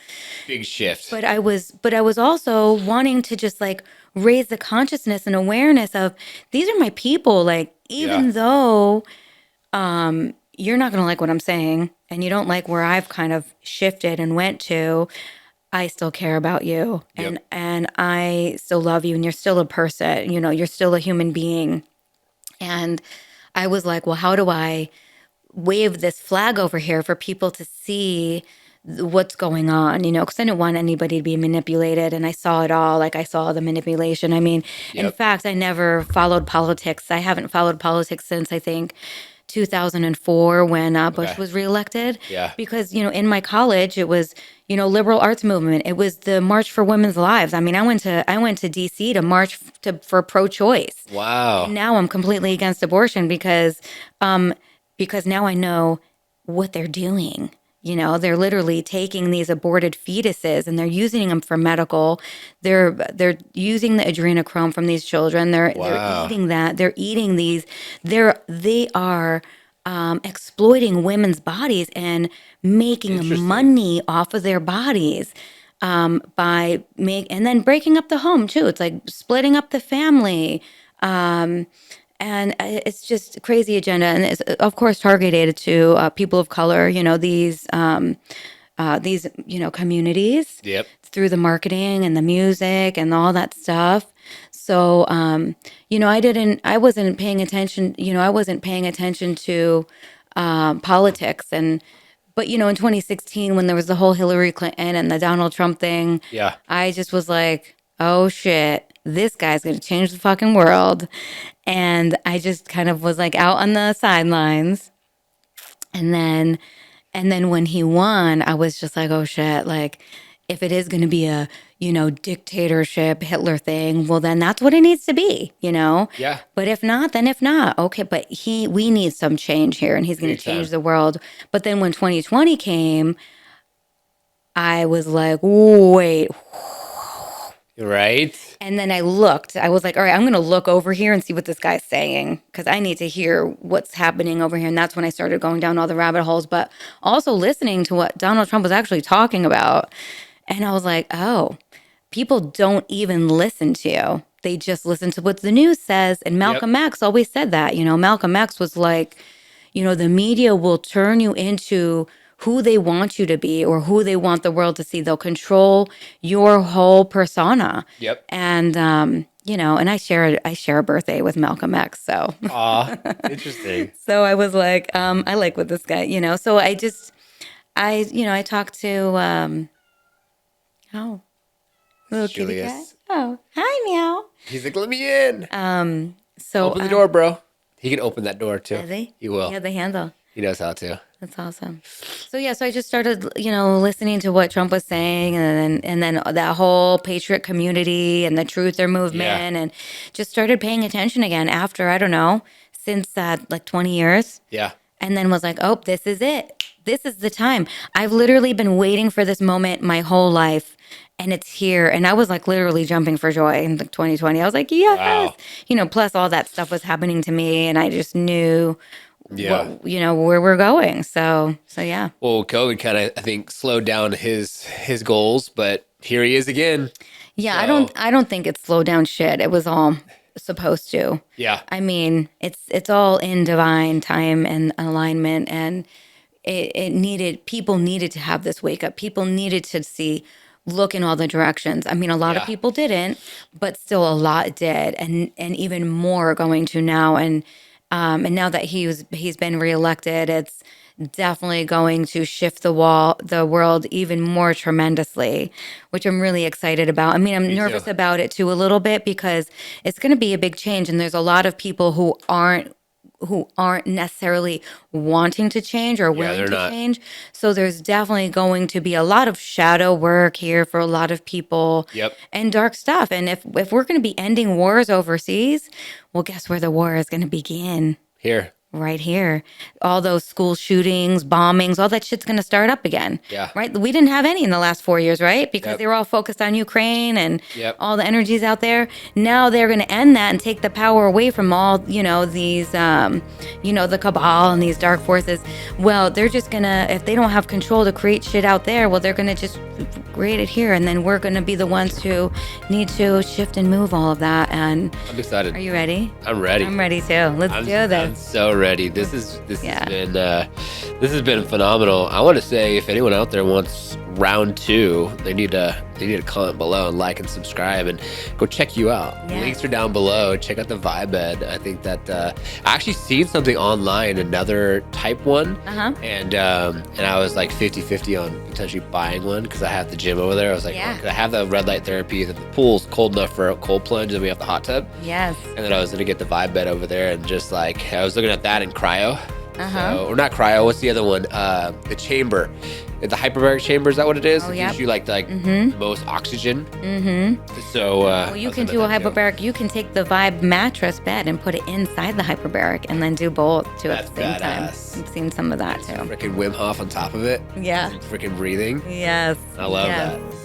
Big shift. But I was also wanting to just like raise the consciousness and awareness of these are my people. Like, even though you're not going to like what I'm saying and you don't like where I've kind of shifted and went to, I still care about you, and I still love you, and you're still a person, you're still a human being. And I was like, well, how do I wave this flag over here for people to see what's going on, because I didn't want anybody to be manipulated, and I saw it all. Like, I saw the manipulation. I mean, in fact, I never followed politics. I haven't followed politics since, I think, 2004 when Bush was reelected. Yeah. Because, in my college, it was, liberal arts movement. It was the March for Women's Lives. I mean, I went to DC to march for pro-choice. Wow. And now I'm completely against abortion because now I know what they're doing. They're literally taking these aborted fetuses and they're using them for medical. They're using the adrenochrome from these children. They're eating that. They're eating these. They are exploiting women's bodies and making money off of their bodies and then breaking up the home too. It's like splitting up the family. And it's just a crazy agenda, and it's of course targeted to people of color. These communities. Yep. Through the marketing and the music and all that stuff. So I wasn't paying attention. I wasn't paying attention to politics But in 2016, when there was the whole Hillary Clinton and the Donald Trump thing, Yeah. I just was like, oh shit, this guy's going to change the fucking world. And I just kind of was like out on the sidelines. And then when he won, I was just like, oh shit, like if it is going to be a, dictatorship Hitler thing, well then that's what it needs to be, Yeah. But if not, then if not, okay, but we need some change here and he's going to change the world. But then when 2020 came, I was like, wait. Right. And then I was like, all right, I'm going to look over here and see what this guy's saying because I need to hear what's happening over here. And that's when I started going down all the rabbit holes, but also listening to what Donald Trump was actually talking about. And I was like, oh, people don't even listen to you. They just listen to what the news says. And Malcolm X always said that. Malcolm X was like, the media will turn you into who they want you to be or who they want the world to see. They'll control your whole persona. Yep. And and I share a birthday with Malcolm X. So interesting. So I was like, I like what this guy, So I talked to little kitty cat. Oh, hi, meow. He's like, let me in. So open the door, bro. He can open that door too. Does he? He will. He had the handle. He knows how to. That's awesome. So I just started, listening to what Trump was saying, and then that whole patriot community and the truther movement, and just started paying attention again after, I don't know, since that like 20 years. Yeah. And then was like, oh, this is it. This is the time. I've literally been waiting for this moment my whole life. And it's here. And I was like literally jumping for joy in 2020. I was like, yes. Wow. Plus all that stuff was happening to me. And I just knew where we're going. So yeah. Well, COVID kind of, I think, slowed down his goals, but here he is again. Yeah, so. I don't think it slowed down shit. It was all supposed to. Yeah. I mean, it's all in divine time and alignment, and people needed to have this wake up. People needed to look in all the directions. I mean, a lot of people didn't, but still a lot did, and even more going to now. And now that he's been reelected, it's definitely going to shift the world even more tremendously, which I'm really excited about. I mean, I'm nervous about it too a little bit because it's going to be a big change, and there's a lot of people who aren't necessarily wanting to change or willing to change. So there's definitely going to be a lot of shadow work here for a lot of people. Yep. And dark stuff. And if we're going to be ending wars overseas, well, guess where the war is going to begin? Here. Right here. All those school shootings, bombings, all that shit's going to start up again. Yeah. Right? We didn't have any in the last 4 years, right? Because they were all focused on Ukraine and all the energies out there. Now they're going to end that and take the power away from all, these, the cabal and these dark forces. Well, they're just going to, if they don't have control to create shit out there, well, they're going to just create it here. And then we're going to be the ones who need to shift and move all of that. And I'm excited. Are you ready? I'm ready. I'm ready too. Let's do this. I'm so ready. This has been phenomenal. I want to say, if anyone out there wants round 2, they need to comment below and like and subscribe and go check you out. Yeah. Links are down below. Check out the Vibe Bed. I think that I actually seen something online, another type one, and I was like 50-50 on potentially buying one because I have the gym over there. I was like, I have the red light therapy. The pool's cold enough for a cold plunge, and we have the hot tub. Yes. And then I was gonna get the Vibe Bed over there, and just like I was looking at that in cryo. So, or not cryo. What's the other one? The chamber. the hyperbaric chamber, is that what it is? Oh, It yep. gives you like the most oxygen. So Well, you can do a hyperbaric. You can take the Vibe mattress bed and put it inside the hyperbaric and then do both too at the same time. badass. I've seen some of that too. Freaking Wim Hof on top of it. Yeah. Freaking breathing. Yes. I love yes. that.